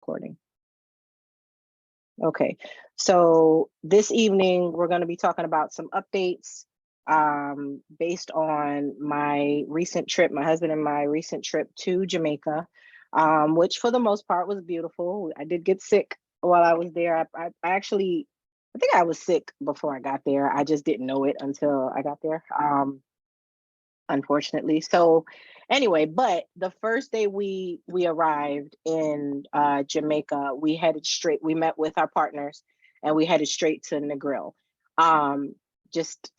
recording. Okay, so this evening we're going to be talking about some updates based on my recent trip, my husband and my recent trip to Jamaica, which for the most part was beautiful. I did get sick while I was there. I actually, I think I was sick before I got there. I just didn't know it until I got there. Unfortunately. So anyway, but the first day we arrived in Jamaica, we headed straight, we met with our partners and we headed straight to Negril. Just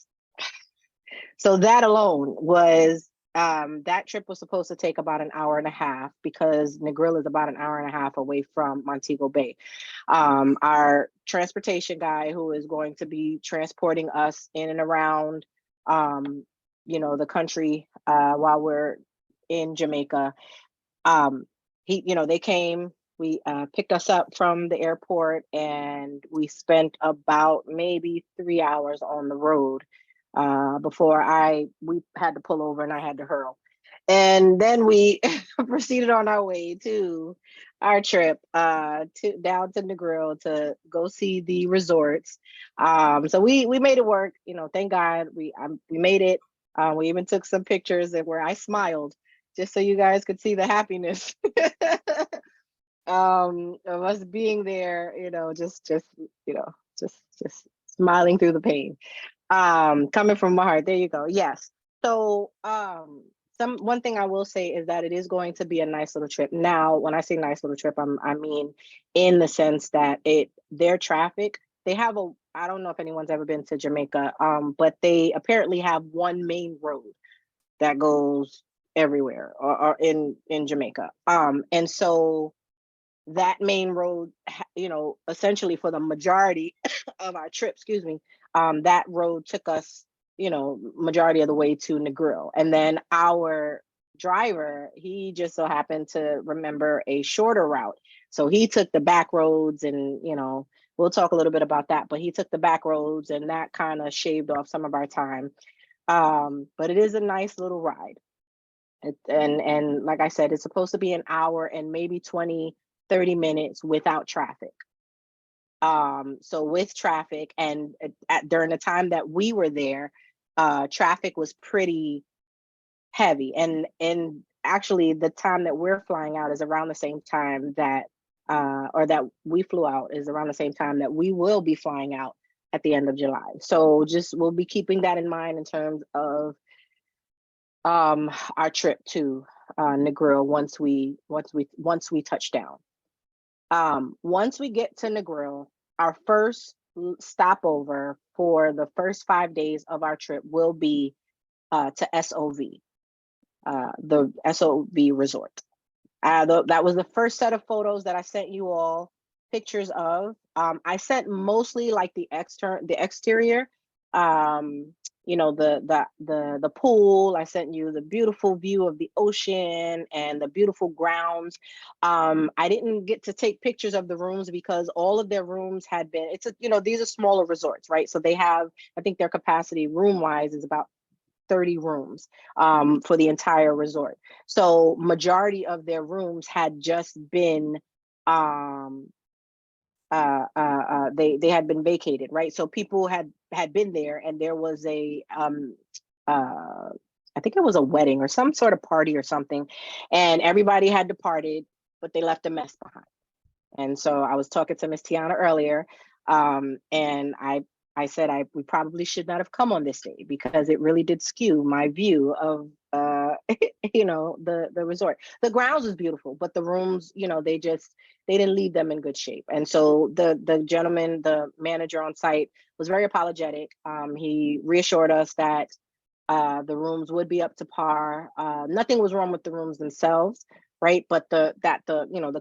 so that alone was that trip was supposed to take about an hour and a half because Negril is about an hour and a half away from Montego Bay. Our transportation guy who is going to be transporting us in and around the country while we're in Jamaica. They came, we picked us up from the airport and we spent about maybe 3 hours on the road before we had to pull over and I had to hurl. And then we proceeded on our way to our trip down to Negril to go see the resorts. So we made it work, thank God we made it. We even took some pictures where I smiled just so you guys could see the happiness of us being there, just smiling through the pain. Coming from my heart. There you go. Yes. So one thing I will say is that it is going to be a nice little trip. Now, when I say nice little trip, I mean in the sense that their traffic, they have I don't know if anyone's ever been to Jamaica, but they apparently have one main road that goes everywhere or in Jamaica. And so that main road, essentially for the majority of our trip, excuse me, that road took us, majority of the way to Negril. And then our driver, he just so happened to remember a shorter route. So he took the back roads and, we'll talk a little bit about that, but he took the back roads and that kind of shaved off some of our time. But it is a nice little ride. And like I said, it's supposed to be an hour and maybe 20-30 minutes without traffic. So with traffic and during the time that we were there, traffic was pretty heavy. And actually the time that we're flying out is around the same time that that we flew out is around the same time that we will be flying out at the end of July. So we'll be keeping that in mind in terms of our trip to Negril once we touch down. Once we get to Negril, our first stopover for the first 5 days of our trip will be to S.O.V, the S.O.V resort. That was the first set of photos that I sent you all pictures of. I sent mostly like the exterior, the pool. I sent you the beautiful view of the ocean and the beautiful grounds. I didn't get to take pictures of the rooms because all of their rooms had been, these are smaller resorts, right? So they have, I think their capacity room wise is about 30 rooms for the entire resort. So majority of their rooms had just been they had been vacated, right? So people had been there and there was a I think it was a wedding or some sort of party or something, and everybody had departed, but they left a mess behind. And so I was talking to Miss Tiana earlier, and I said we probably should not have come on this day because it really did skew my view of the resort. The grounds was beautiful, but the rooms, they didn't leave them in good shape. And so the gentleman, the manager on site, was very apologetic. He reassured us that the rooms would be up to par. Nothing was wrong with the rooms themselves, right? But the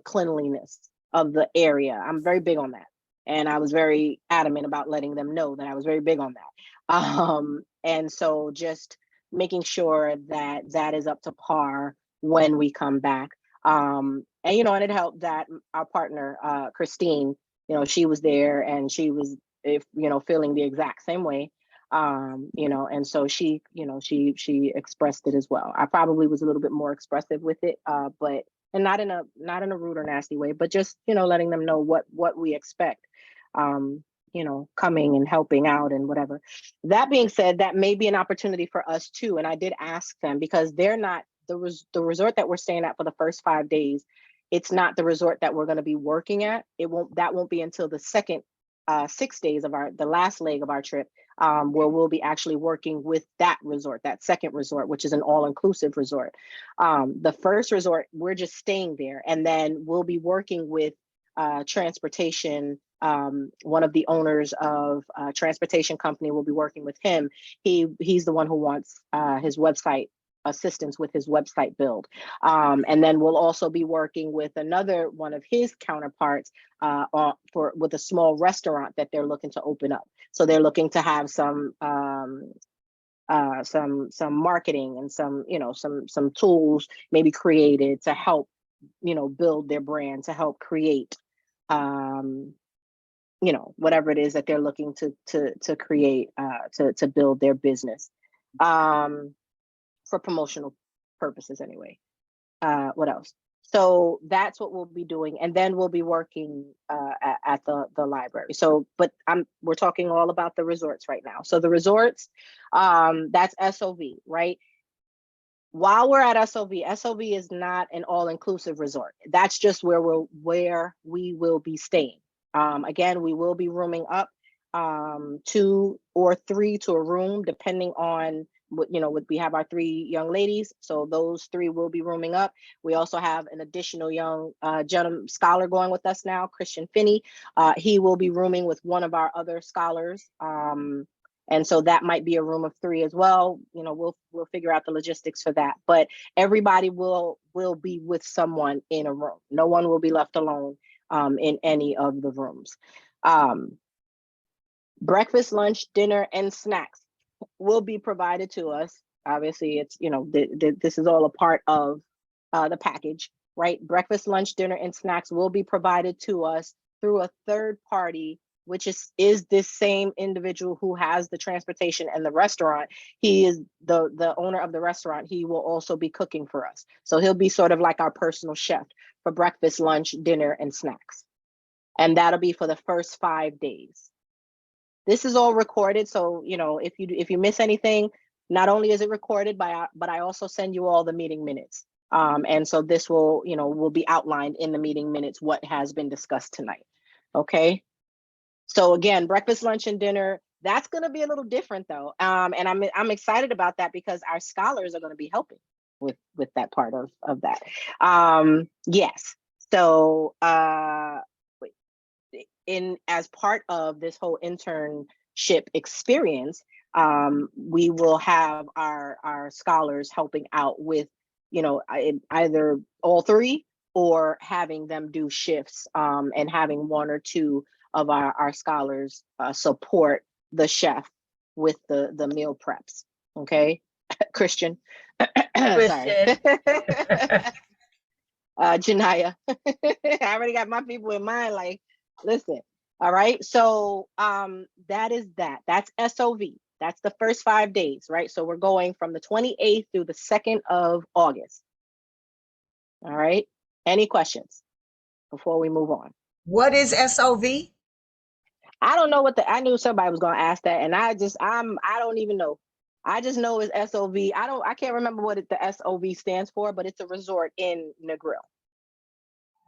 cleanliness of the area. I'm very big on that. And I was very adamant about letting them know that I was very big on that. And so just making sure that that is up to par when we come back. And it helped that our partner, Christine, she was there and she was, feeling the exact same way. And so she expressed it as well. I probably was a little bit more expressive with it, but and not in a rude or nasty way, but just, letting them know what we expect, coming and helping out and whatever. That being said, that may be an opportunity for us too. And I did ask them, because they're not the resort that we're staying at for the first 5 days. It's not the resort that we're going to be working at. That won't be until the second 6 days of the last leg of our trip, where we'll be actually working with that resort, that second resort, which is an all-inclusive resort. The first resort, we're just staying there, and then we'll be working with transportation. One of the owners of a transportation company, will be working with him. He's the one who wants his website assistance with his website build. And then we'll also be working with another one of his counterparts with a small restaurant that they're looking to open up. So they're looking to have some marketing and some tools maybe created to help build their brand, to help create whatever it is that they're looking to create to build their business. For promotional purposes anyway. What else? So that's what we'll be doing. And then we'll be working at the library. So, but we're talking all about the resorts right now. So the resorts, that's S.O.V., right? While we're at S.O.V., S.O.V. is not an all-inclusive resort. That's just where we will be staying. Again, we will be rooming up 2 or 3 to a room, depending on we have our 3 young ladies, so those 3 will be rooming up. We also have an additional young gentleman scholar going with us now, Christian Finney. He will be rooming with one of our other scholars, and so that might be a room of 3 as well. We'll figure out the logistics for that, but everybody will be with someone in a room. No one will be left alone in any of the rooms. Breakfast, lunch, dinner, and snacks will be provided to us. Obviously, it's this is all a part of the package, right? Breakfast, lunch, dinner, and snacks will be provided to us through a third party, which is this same individual who has the transportation and the restaurant. He is the owner of the restaurant. He will also be cooking for us, so he'll be sort of like our personal chef for breakfast, lunch, dinner, and snacks, and that'll be for the first 5 days. This is all recorded, so if you miss anything, not only is it recorded, but I also send you all the meeting minutes, and so this will be outlined in the meeting minutes what has been discussed tonight. Okay, so again, breakfast, lunch, and dinner. That's going to be a little different though, and I'm excited about that because our scholars are going to be helping with that part of that. Yes, so. As part of this whole internship experience, we will have our scholars helping out with, either all 3 or having them do shifts, and having 1 or 2 of our scholars support the chef with the meal preps. Okay, Christian. Sorry. Janaya. I already got my people in mind, like, listen. All right, so that's S.O.V. That's the first 5 days, right? So we're going from the 28th through the 2nd of August. All right, any questions before we move on? What is S.O.V.? I don't know I knew somebody was going to ask that, and I don't even know. I just know it's S.O.V. I can't remember what the S.O.V. stands for, but it's a resort in Negril.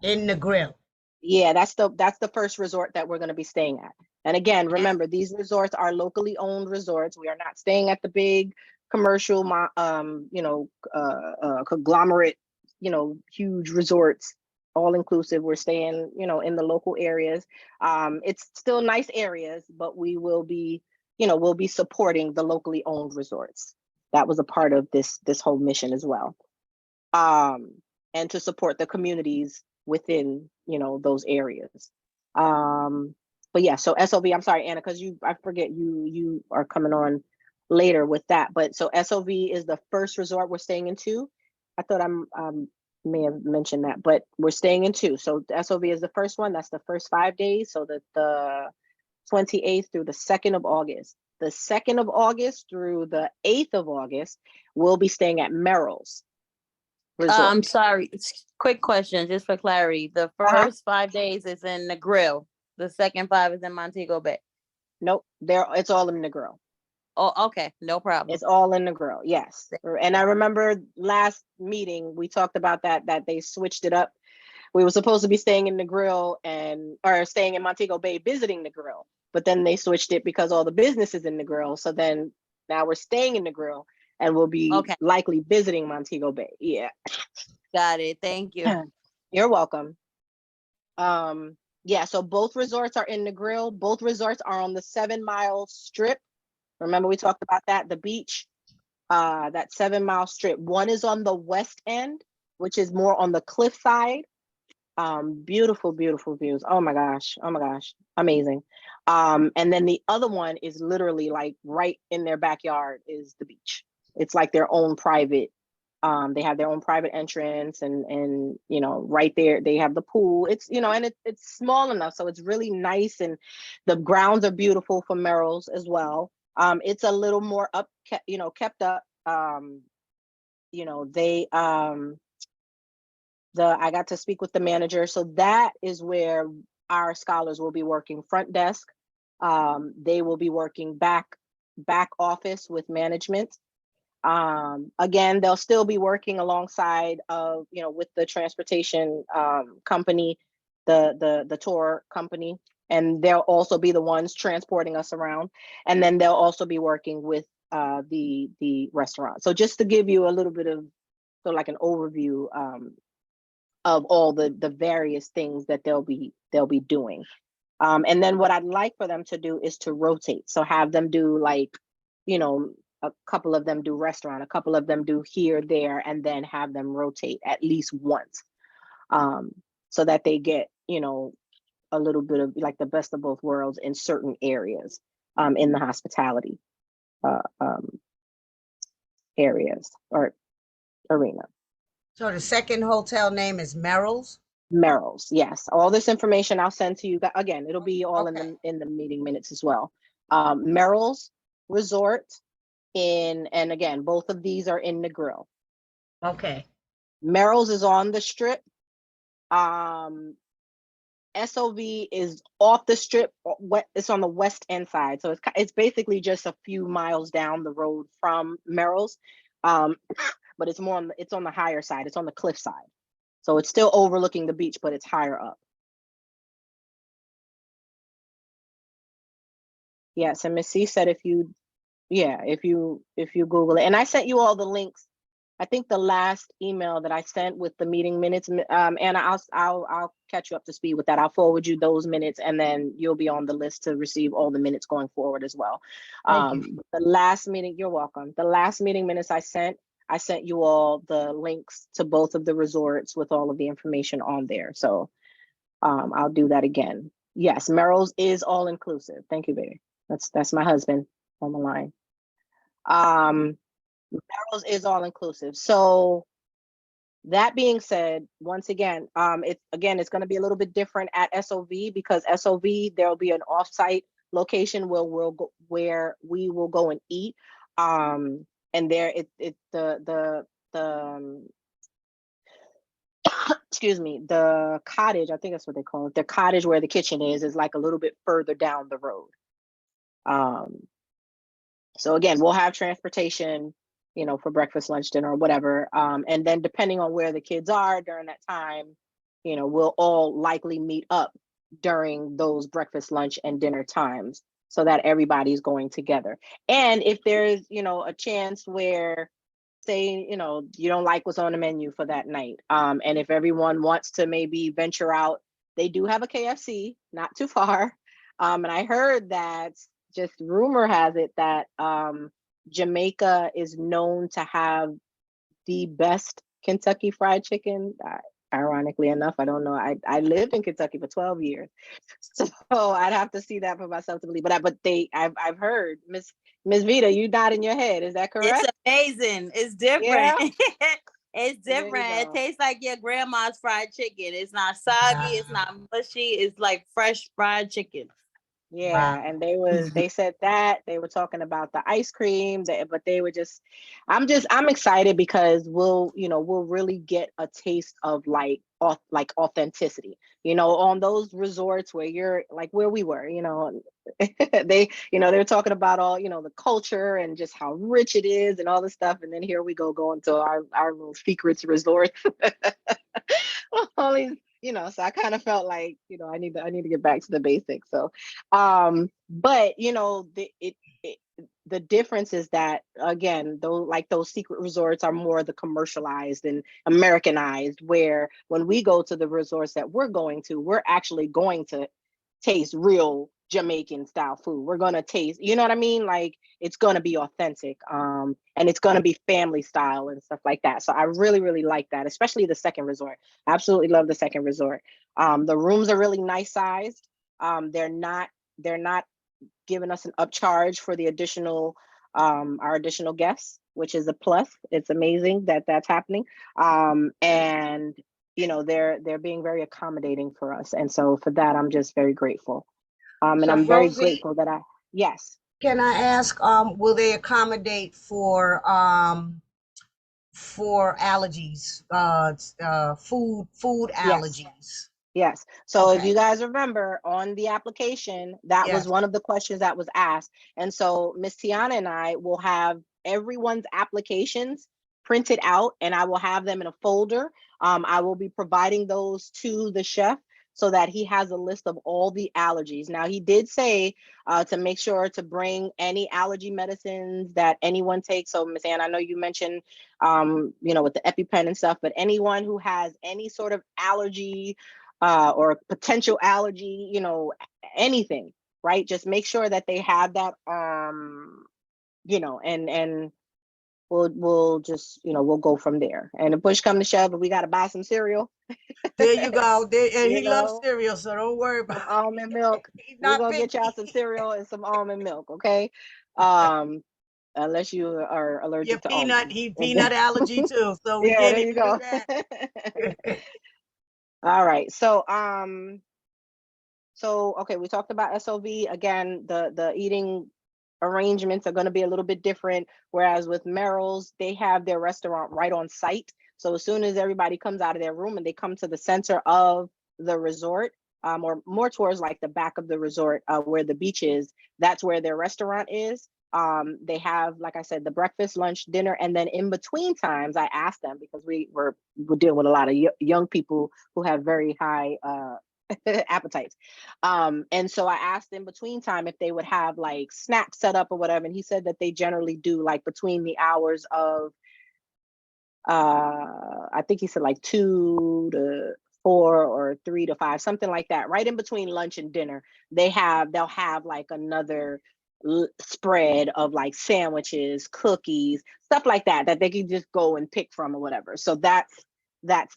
In Negril. Yeah, that's the first resort that we're going to be staying at. And again, remember, these resorts are locally owned resorts. We are not staying at the big commercial, conglomerate, huge resorts, all inclusive. We're staying, in the local areas. It's still nice areas, but we will be, we'll be supporting the locally owned resorts. That was a part of this whole mission as well. And to support the communities within those areas. But yeah, so S.O.V., I'm sorry, Anna, because I forget you are coming on later with that. But so S.O.V. is the first resort we're staying in 2. I thought I may have mentioned that, but we're staying in 2. So the S.O.V. is the first one. That's the first 5 days. So the 28th through the 2nd of August. The 2nd of August through the 8th of August, we'll be staying at Merrill's. resort. I'm sorry. Quick question, just for clarity. The Uh-huh. first 5 days is in the grill. The second 5 is in Montego Bay. Nope, it's all in the grill. Oh, okay. No problem. It's all in the grill, yes. And I remember last meeting, we talked about that they switched it up. We were supposed to be staying in the grill or staying in Montego Bay visiting the grill, but then they switched it because all the business is in the grill. So then now we're staying in the grill and we'll be Okay. likely visiting Montego Bay. Yeah. Got it. Thank you. You're welcome. Yeah, so both resorts are in the grill. Both resorts are on the 7-mile strip. Remember we talked about that, the beach, that 7-mile strip. One is on the west end, which is more on the cliff side. Beautiful, beautiful views. Oh my gosh, amazing. And then the other one is literally like right in their backyard is the beach. It's like their own private, they have their own private entrance, and right there they have the pool. It's and it's small enough, so it's really nice, and the grounds are beautiful for Merrill's as well. It's a little more kept up. They I got to speak with the manager, so that is where our scholars will be working front desk. They will be working back office with management. Again, they'll still be working alongside of with the transportation company, the tour company, and they'll also be the ones transporting us around. And then they'll also be working with the restaurant. So just to give you a little bit of like an overview of all the various things that they'll be doing. And then what I'd like for them to do is to rotate. So have them do like, a couple of them do restaurant, a couple of them do here, there, and then have them rotate at least once. So that they get, a little bit of like the best of both worlds in certain areas in the hospitality areas or arena. So the second hotel name is Merrill's? Merrill's, yes. All this information I'll send to you. Again, it'll be all Okay. in the meeting minutes as well. Merrill's Resort and again, both of these are in the grill. Okay. Merrill's is on the strip. S.O.V. is off the strip. It's on the west end side, so it's basically just a few miles down the road from Merrill's, but it's on the higher side. It's on the cliff side, so it's still overlooking the beach, but it's higher up. Yes, and Miss C said if you Google it, and I sent you all the links. I think the last email that I sent with the meeting minutes, Anna, I'll catch you up to speed with that. I'll forward you those minutes, and then you'll be on the list to receive all the minutes going forward as well. Thank you. The last meeting, you're welcome. The last meeting minutes I sent you all the links to both of the resorts with all of the information on there. So I'll do that again. Yes, Merrill's is all inclusive. Thank you, baby. That's my husband on the line. Merrill's is all inclusive. So that being said, once again, it's going to be a little bit different at S.O.V. because S.O.V. there'll be an offsite location where we will go and eat. And there the excuse me, the cottage, I think that's what they call it. The cottage where the kitchen is like a little bit further down the road. So again, we'll have transportation, for breakfast, lunch, dinner, or whatever. And then depending on where the kids are during that time, we'll all likely meet up during those breakfast, lunch, and dinner times so that everybody's going together. And if there's, a chance where, say, you don't like what's on the menu for that night, and if everyone wants to maybe venture out, they do have a KFC not too far. And I heard that, just rumor has it that Jamaica is known to have the best Kentucky Fried Chicken. Ironically enough, I don't know. I lived in Kentucky for 12 years, so I'd have to see that for myself to believe. But I've heard, Miss Vita, you nodding your head. Is that correct? It's amazing. It's different. Yeah. It's different. It go. tastes like your grandma's fried chicken. It's not soggy. It's not mushy. It's like fresh fried chicken. Yeah, Wow. and they said that they were talking about the ice cream, but they were just I'm excited because we'll really get a taste of like authenticity. On those resorts where you're like where we were, they were talking about all, the culture and just how rich it is and all this stuff. And then here we go going to our little secrets resort. All these, so I kind of felt like, I need to get back to the basics. So but the difference is that, again, those secret resorts are more the commercialized and Americanized, where when we go to the resorts that we're going to, we're actually going to taste real Jamaican style food. We're gonna taste, you know what I mean? Like it's gonna be authentic, and it's gonna be family style and stuff like that. So I really, really like that, especially the second resort. Absolutely love the second resort. The rooms are really nice sized. They're not giving us an upcharge for the additional our additional guests, which is a plus. It's amazing that that's happening. And they're being very accommodating for us. And so for that, I'm just very grateful. And So I'm very Rosie, grateful that yes, can I ask, will they accommodate for allergies, food yes. allergies? Yes. So if Okay. you guys remember on the application, that was Yes. one of the questions that was asked. And so Miss Tiana and I will have everyone's applications printed out, and I will have them in a folder. I will be providing those to the chef so that he has a list of all the allergies. Now, he did say to make sure to bring any allergy medicines that anyone takes. So Miss Ann, I know you mentioned, with the EpiPen and stuff, but anyone who has any sort of allergy or potential allergy, anything, right? Just make sure that they have that, and we'll just, we'll go from there. And if push come to shove, if we got to buy some cereal, There you go. There, and you he loves know, cereal, so don't worry about some almond milk, it. He's we're not gonna get y'all some picky. cereal and some almond milk, okay? Um, Unless you are Your allergic to peanut, almonds. he And then, peanut allergy too, so we yeah, can't there you even do go. that. All right. So okay, we talked about SOV. Again, the eating arrangements are going to be a little bit different. Whereas with Merrill's, they have their restaurant right on site. So as soon as everybody comes out of their room and they come to the center of the resort, or more towards like the back of the resort, where the beach is, that's where their restaurant is. They have, like I said, the breakfast, lunch, dinner, and then in between times, I asked them, because we're dealing with a lot of young people who have very high appetites. And so I asked in between time if they would have like snacks set up or whatever. And he said that they generally do, like between the hours of I think he said like 2 to 4 or 3 to 5, something like that. Right in between lunch and dinner, they'll have like another spread of like sandwiches, cookies, stuff like that they can just go and pick from or whatever. So that's that.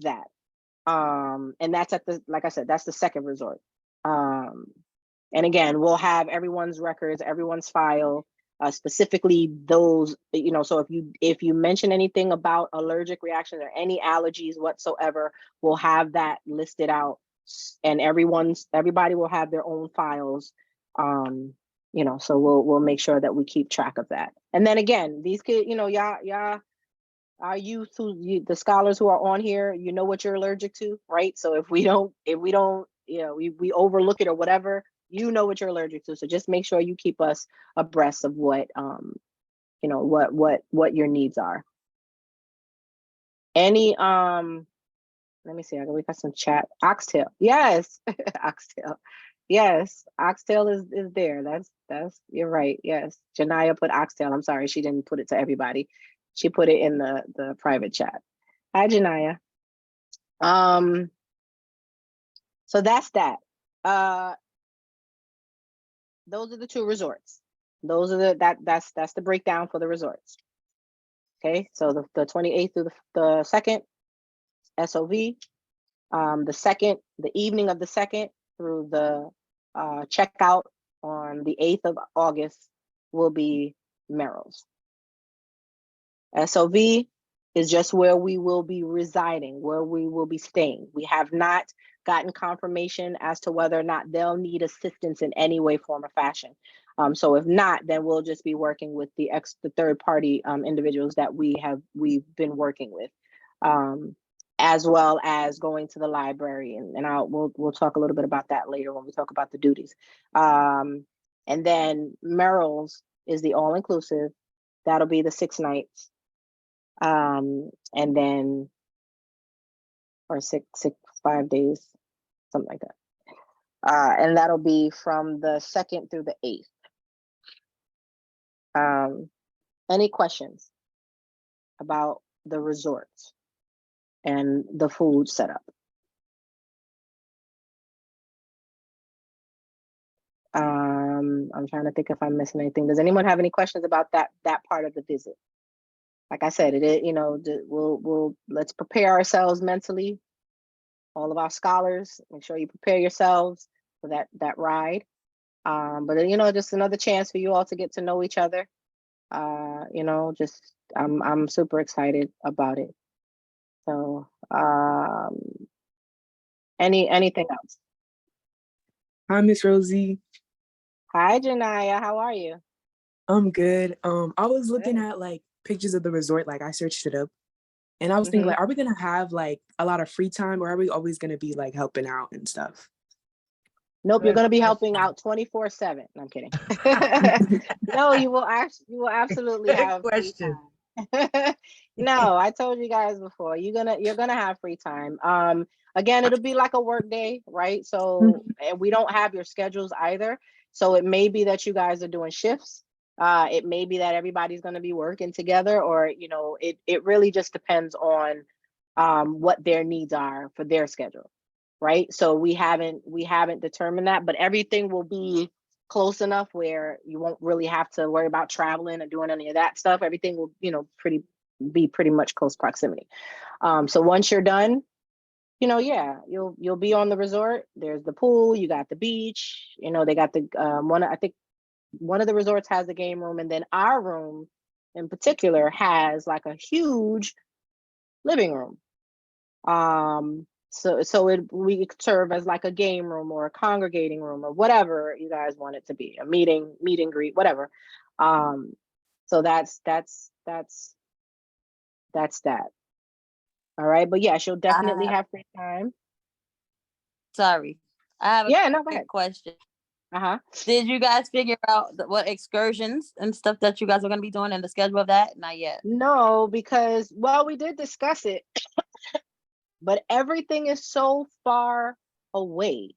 And that's at the, like I said, that's the second resort. Um, and again, we'll have everyone's records, everyone's file, specifically those, so if you mention anything about allergic reactions or any allergies whatsoever, we'll have that listed out, and everybody will have their own files. So we'll make sure that we keep track of that. And then again, these kids, y'all, our youth, the scholars who are on here, you know what you're allergic to, right? So if we don't, we overlook it or whatever, you know what you're allergic to. So just make sure you keep us abreast of what your needs are. Any let me see, we got some chat. Oxtail, yes. Oxtail, yes. Oxtail is there. That's you're right. Yes, Janaya put oxtail. I'm sorry, she didn't put it to everybody. She put it in the private chat. Hi, Janaya. So that's that. Those are the 2 resorts. Those are that's the breakdown for the resorts. Okay, so the 28th through the 2nd, SOV. The evening of the 2nd through the checkout on the 8th of August will be Merrill's. SOV, is just where we will be residing, where we will be staying. We have not gotten confirmation as to whether or not they'll need assistance in any way, form, or fashion. So if not, then we'll just be working with the third party individuals that we've been working with, as well as going to the library, and we'll talk a little bit about that later when we talk about the duties. And then Merrill's is the all inclusive. That'll be the 6 nights. And then, or 5 days, something like that. And that'll be from the 2nd through the 8th. Any questions about the resorts and the food setup? I'm trying to think if I'm missing anything. Does anyone have any questions about that part of the visit? Like I said, let's prepare ourselves mentally. All of our scholars, make sure you prepare yourselves for that ride. But just another chance for you all to get to know each other. I'm super excited about it. So anything else? Hi, Miss Rosie. Hi, Janaya. How are you? I'm good. I was looking Good. at like pictures of the resort, like I searched it up, and I was thinking, like, are we gonna have like a lot of free time, or are we always gonna be like helping out and stuff? Nope, you're Good going to be helping question. out 24/7. I'm kidding. No, you will absolutely Good have free question. time. No, I told you guys before, you're gonna have free time. Again, it'll be like a work day, right? So, and we don't have your schedules either. So it may be that you guys are doing shifts. It may be that everybody's going to be working together, or it really just depends on what their needs are for their schedule, right? So we haven't determined that, but everything will be close enough where you won't really have to worry about traveling or doing any of that stuff. Everything will, be pretty much close proximity. So once you're done, yeah, you'll be on the resort. There's the pool, you got the beach, they got the I think one of the resorts has a game room, and then our room in particular has like a huge living room. We serve as like a game room or a congregating room or whatever you guys want it to be, a meet and greet, whatever. So that's that. All right, but yes, you'll definitely have free time. Sorry, I have a Yeah, no, go quick ahead. question. Did you guys figure out what excursions and stuff that you guys are going to be doing and the schedule of that? Not yet. No, because, well, we did discuss it, but everything is so far away.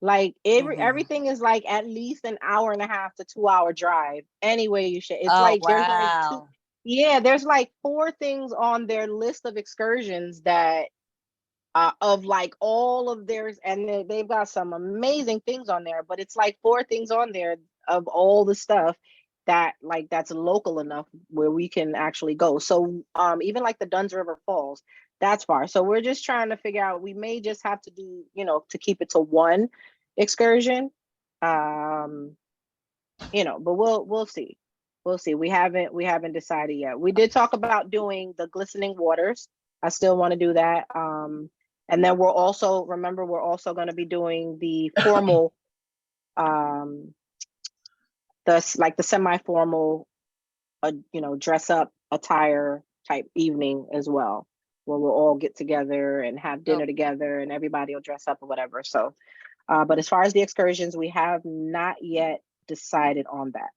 Like everything is like at least an hour and a half to 2 hour drive. Anyway, you should. It's like there's like there's like 4 things on their list of excursions that of like all of theirs, and they've got some amazing things on there, but it's like 4 things on there of all the stuff that's local enough where we can actually go. So even like the Duns River Falls, that's far. So we're just trying to figure out, we may just have to do, to keep it to one excursion. But we'll see. We'll see. We haven't decided yet. We did talk about doing the glistening waters. I still want to do that. And then we're also going to be doing the formal, the semi-formal, dress up attire type evening as well, where we'll all get together and have dinner together, and everybody will dress up or whatever. So, but as far as the excursions, we have not yet decided on that.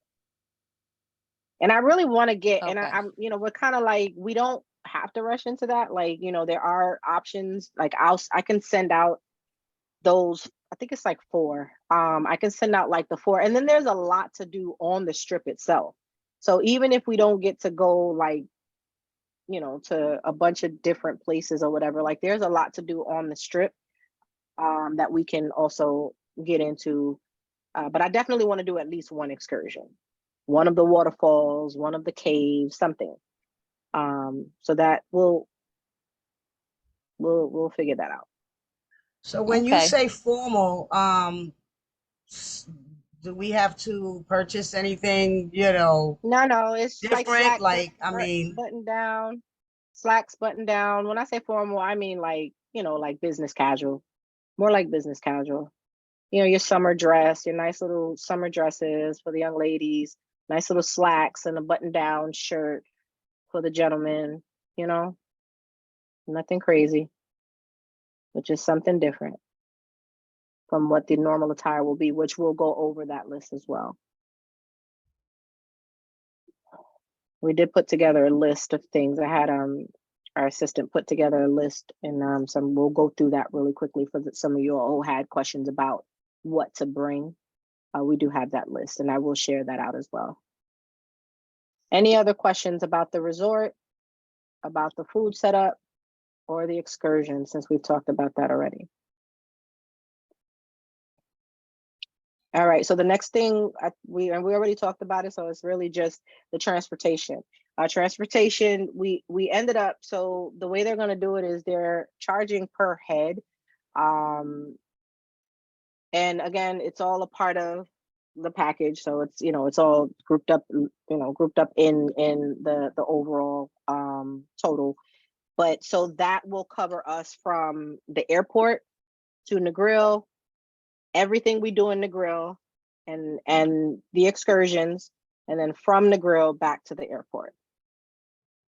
And I really want to get, and I'm, we're kind of like, we don't have to rush into that. Like, there are options. Like I can send out those, I think it's like 4. I can send out like the 4, and then there's a lot to do on the strip itself. So even if we don't get to go like, to a bunch of different places or whatever, like there's a lot to do on the strip that we can also get into. But I definitely want to do at least one excursion, one of the waterfalls, one of the caves, something. So that we'll figure that out. So when you say formal, do we have to purchase anything, No, it's different? like I mean, button down, slacks button down. When I say formal, I mean like, like business casual, more like business casual. Your summer dress, your nice little summer dresses for the young ladies, nice little slacks and a button down shirt for the gentlemen, nothing crazy, but just something different from what the normal attire will be, which we'll go over that list as well. We did put together a list of things. I had our assistant put together a list, and we'll go through that really quickly for some of you all who had questions about what to bring. We do have that list, and I will share that out as well. Any other questions about the resort, about the food setup, or the excursion, since we've talked about that already? All right, so the next thing we already talked about it, so it's really just the transportation. Transportation, we ended up, so the way they're going to do it is they're charging per head. And again, it's all a part of the package, so it's it's all grouped up in the overall total. But so that will cover us from the airport to Negril, everything we do in Negril, and the excursions, and then from Negril back to the airport.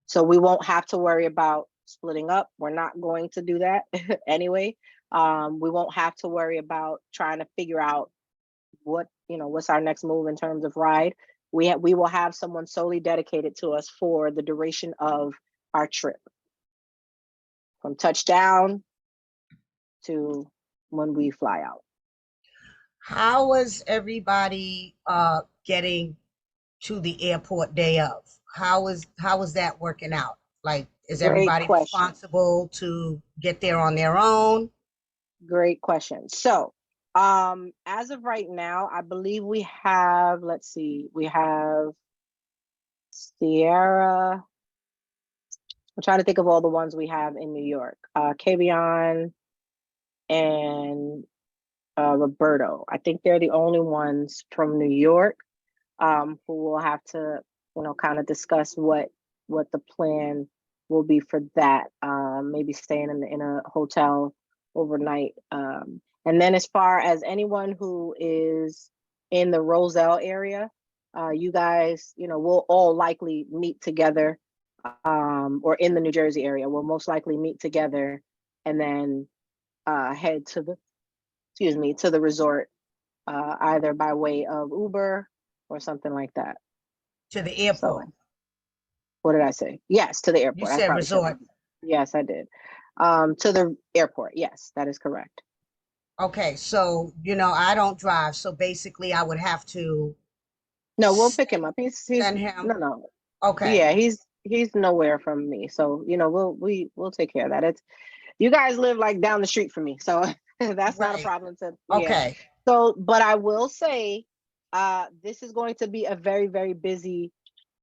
So we won't have to worry about splitting up. We're not going to do that anyway. We won't have to worry about trying to figure out what's our next move in terms of ride. We will have someone solely dedicated to us for the duration of our trip, from touchdown to when we fly out. How was everybody getting to the airport day of? How is that working out? Like, is Great everybody question. responsible to get there on their own? Great question. So as of right now, I believe we have, let's see, we have S.O.A.R. I'm trying to think of all the ones we have in New York. Kavion and Roberto. I think they're the only ones from New York who will have to, kind of discuss what the plan will be for that. Maybe staying in a hotel overnight. And then as far as anyone who is in the Roselle area, you guys, we'll all likely meet together, or in the New Jersey area, we'll most likely meet together and then head to the resort, either by way of Uber or something like that. To the airport. So, what did I say? Yes, to the airport. You said resort. Yes, I did. To the airport. Yes, that is correct. Okay, so I don't drive, so basically I would have to. No, we'll pick him up. He's send him. No. Okay. Yeah, he's nowhere from me, so we'll take care of that. It's, you guys live like down the street from me, so that's not a problem. Okay. So, but I will say, this is going to be a very, very busy,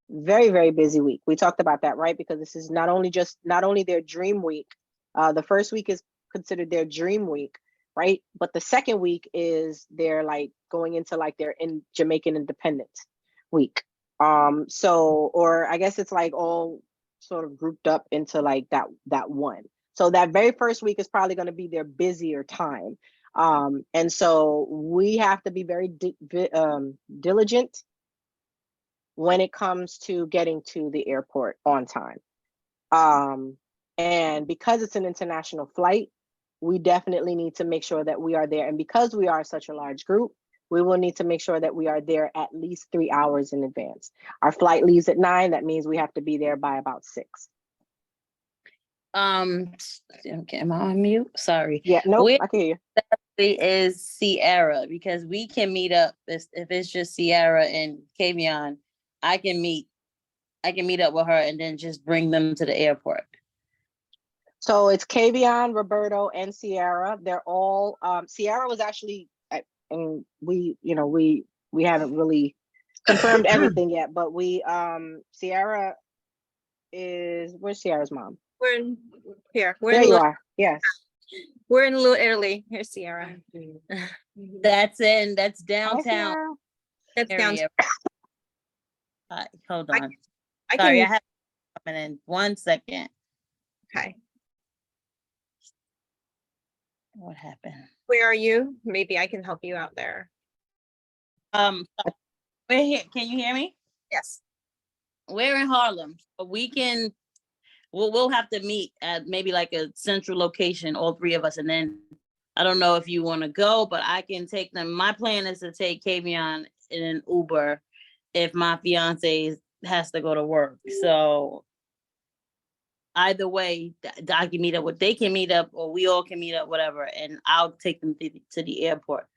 very, very busy week. We talked about that, right? Because this is not only their dream week. The first week is considered their dream week, right? But the second week is they're like going into like their Jamaican Independence week. So, or I guess it's like all sort of grouped up into like that one. So that very first week is probably going to be their busier time. And so we have to be very diligent when it comes to getting to the airport on time. And because it's an international flight, we definitely need to make sure that we are there. And because we are such a large group, we will need to make sure that we are there at least 3 hours in advance. Our flight leaves at 9. That means we have to be there by about 6. Okay, am I on mute? Sorry. Yeah, no, I can hear you. Is S.O.A.R, because we can meet up if it's just S.O.A.R and Kavion. I can meet up with her and then just bring them to the airport. So it's Kavion, Roberto, and S.O.A.R. They're all S.O.A.R was actually, and we haven't really confirmed everything yet, but S.O.A.R is, where's S.O.A.R's mom? We're in here. There you are. Yes. We're in Little Italy. Here's S.O.A.R. That's downtown. That's area. down. Hold on. I Sorry, can. I have coming in 1 second. Okay. What happened? Where are you? Maybe I can help you out there. We're here. Can you hear me? Yes. We're in Harlem, but we'll have to meet at maybe like a central location, all three of us, and then I don't know if you want to go, but I can take them. My plan is to take Kavion in an Uber if my fiance has to go to work. So either way, I can meet up with, they can meet up, or we all can meet up, whatever, and I'll take them to the airport.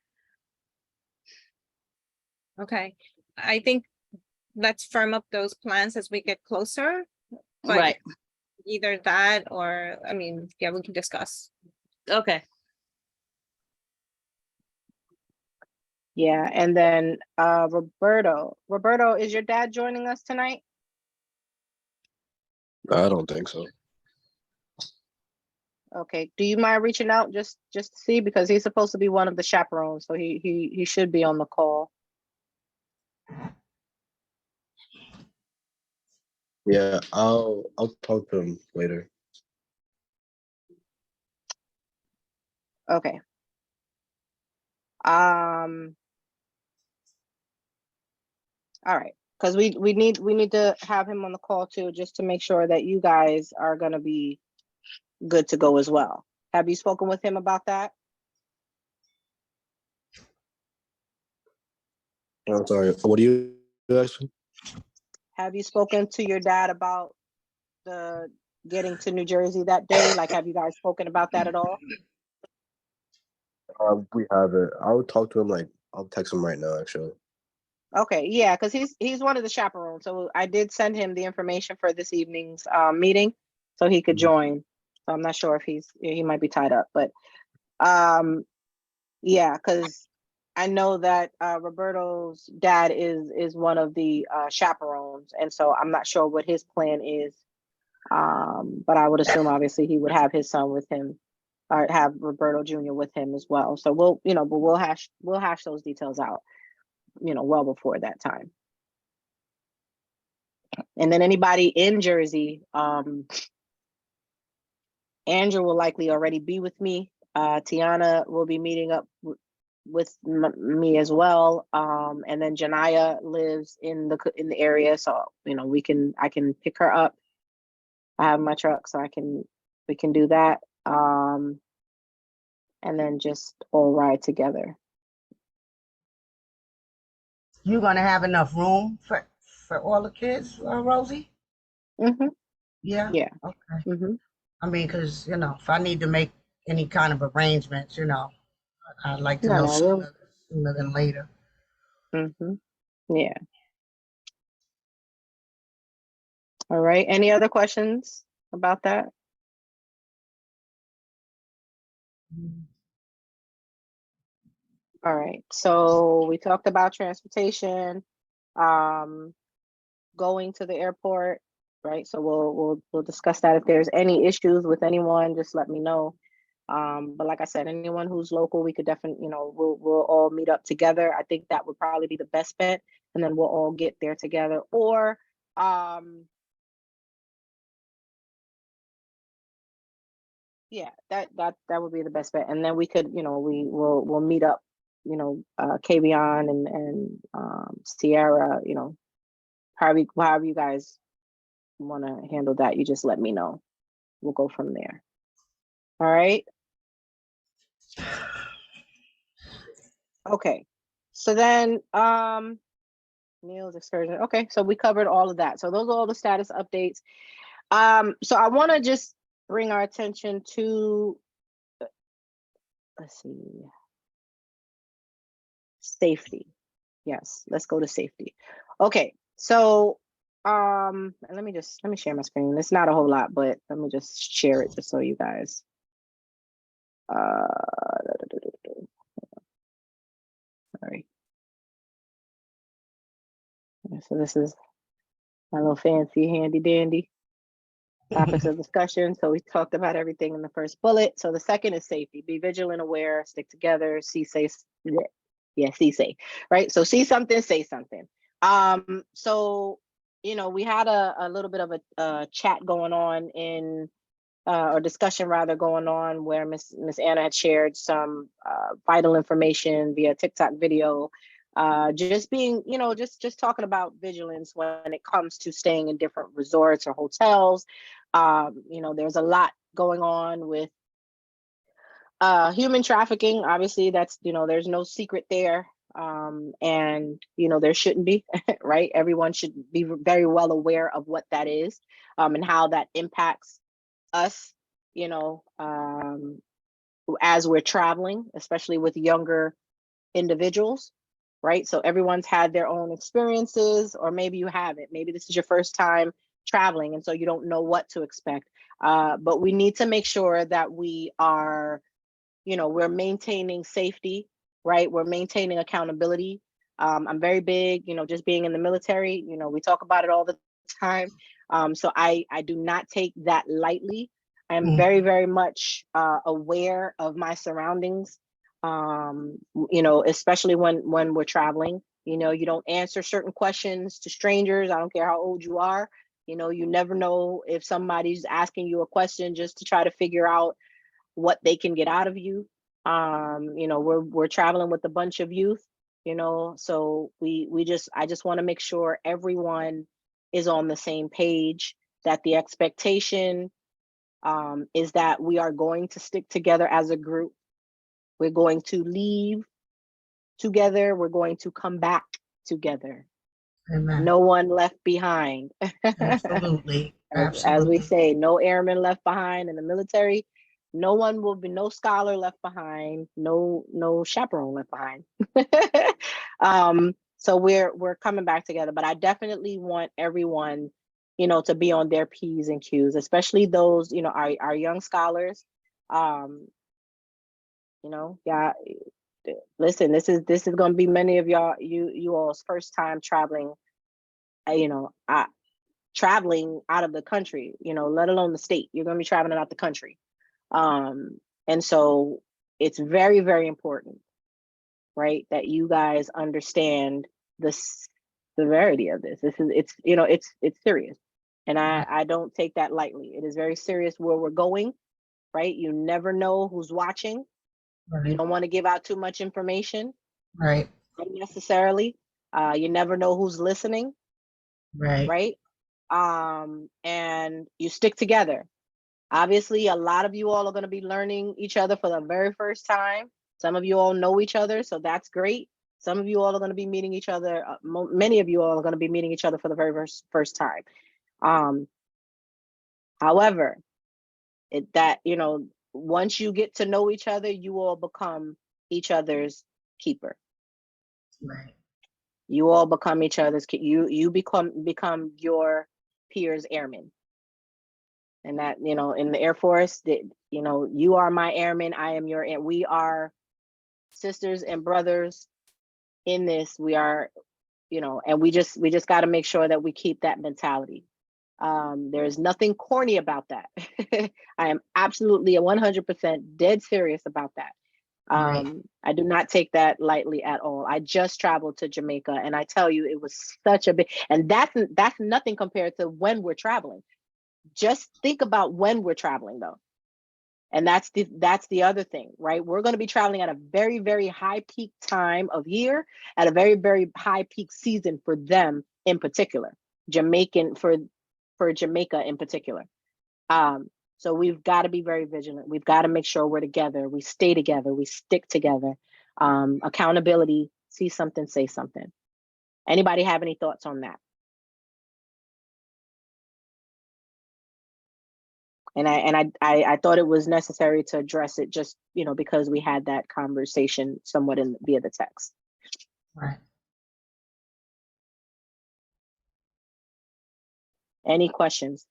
Okay. I think let's firm up those plans as we get closer. But Right. either that or, I mean, yeah, we can discuss. Okay. Yeah, and then Roberto, is your dad joining us tonight? I don't think so. Okay, do you mind reaching out just to see, because he's supposed to be one of the chaperones, so he should be on the call. Yeah, I'll talk to him later. Okay. All right, because we need to have him on the call too, just to make sure that you guys are gonna be good to go as well. Have you spoken with him about that? I'm sorry. What do you asking? Have you spoken to your dad about the getting to New Jersey that day? Like, have you guys spoken about that at all? We haven't. I'll talk to him. Like, I'll text him right now. Actually. Okay, yeah, because he's one of the chaperones. So I did send him the information for this evening's meeting, so he could join. So I'm not sure if he might be tied up, but yeah, because I know that Roberto's dad is one of the chaperones, and so I'm not sure what his plan is. But I would assume obviously he would have his son with him, or have Roberto Jr. with him as well. So but we'll hash those details out, well before that time. And then anybody in Jersey, Andrew will likely already be with me. Tiana will be meeting up with me as well. And then Janaya lives in the area, so I can pick her up. I have my truck, so we can do that. And then just all ride together. You gonna have enough room for all the kids, Rosie? Mm-hmm. Yeah. Yeah. Okay. Mm-hmm. I mean, because if I need to make any kind of arrangements, I'd like to know No. sooner than later. Mm-hmm. Yeah. All right. Any other questions about that? All right. So we talked about transportation, going to the airport, right? So we'll discuss that. If there's any issues with anyone, just let me know. But like I said, anyone who's local, we could definitely, we'll all meet up together. I think that would probably be the best bet, and then we'll all get there together. Or yeah, that would be the best bet. And then we could, we'll meet up, Kavion and Sierra, however you guys want to handle that, you just let me know. We'll go from there. All right. Okay. So then meals, excursion. Okay, so we covered all of that. So those are all the status updates. So I want to just bring our attention to, let's see, safety. Yes, let's go to safety. Okay, so let me share my screen. It's not a whole lot, but let me just share it just so you guys sorry. So this is my little fancy handy dandy topics of discussion. So we talked about everything in the first bullet. So the second is safety. Be vigilant, aware, stick together, see safe. Yeah, see safe, right? So see something, say something. So we had a little bit of a chat going on in or discussion rather going on where Miss Anna had shared some vital information via TikTok video. Just being, just talking about vigilance when it comes to staying in different resorts or hotels. There's a lot going on with human trafficking. Obviously, that's, there's no secret there. And there shouldn't be, right? Everyone should be very well aware of what that is, and how that impacts us, as we're traveling, especially with younger individuals, right? So everyone's had their own experiences, or maybe you haven't. Maybe this is your first time traveling, and so you don't know what to expect. But we need to make sure that we are, we're maintaining safety, right? We're maintaining accountability. I'm very big, just being in the military, we talk about it all the time. So I do not take that lightly. I am very, very much aware of my surroundings, especially when we're traveling. You don't answer certain questions to strangers. I don't care how old you are. You never know if somebody's asking you a question just to try to figure out what they can get out of you. We're traveling with a bunch of youth, so I just want to make sure everyone is on the same page, that the expectation is that we are going to stick together as a group. We're going to leave together. We're going to come back together. Amen. No one left behind. Absolutely. As we say, no airman left behind in the military. No one will be, no scholar left behind, no chaperone left behind. So we're coming back together, but I definitely want everyone, to be on their P's and Q's, especially those, our young scholars. Yeah, listen, this is going to be many of you all's first time traveling, traveling out of the country, let alone the state. You're going to be traveling out the country. And so it's very, very important, right, that you guys understand the severity of this. It's serious. And I don't take that lightly. It is very serious where we're going, right? You never know who's watching. Right. You don't want to give out too much information. Right. Unnecessarily. You never know who's listening. Right. Right. And you stick together. Obviously, a lot of you all are going to be learning each other for the very first time. Some of you all know each other, so that's great. Some of you all are going to be meeting each other. Many of you all are going to be meeting each other for the very first time. However, once you get to know each other, you all become each other's keeper. Right. You all become each other's. You become your peers' airmen. And that, in the Air Force, that, you are my airman, I am your air. We are sisters and brothers in this. We are, and we just got to make sure that we keep that mentality. There is nothing corny about that. I am absolutely 100% dead serious about that. Right. I do not take that lightly at all. I just traveled to Jamaica, and I tell you, it was such a big, and that's nothing compared to when we're traveling. Just think about when we're traveling, though. And that's the other thing, right? We're going to be traveling at a very, very high peak time of year, at a very, very high peak season for them in particular, for Jamaica in particular. So we've got to be very vigilant. We've got to make sure we're together. We stay together. We stick together. Accountability, see something, say something. Anybody have any thoughts on that? And I thought it was necessary to address it, just, because we had that conversation somewhat via the text. Right. Any questions?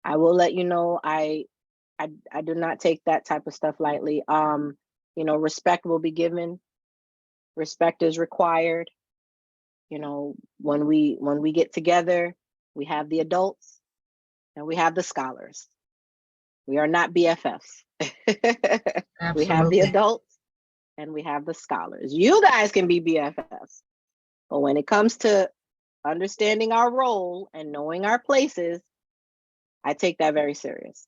I will let you know, I do not take that type of stuff lightly. Respect will be given. Respect is required. When we get together, we have the adults and we have the scholars. We are not BFFs. We have the adults and we have the scholars. You guys can be BFFs, but when it comes to understanding our role and knowing our places, I take that very serious.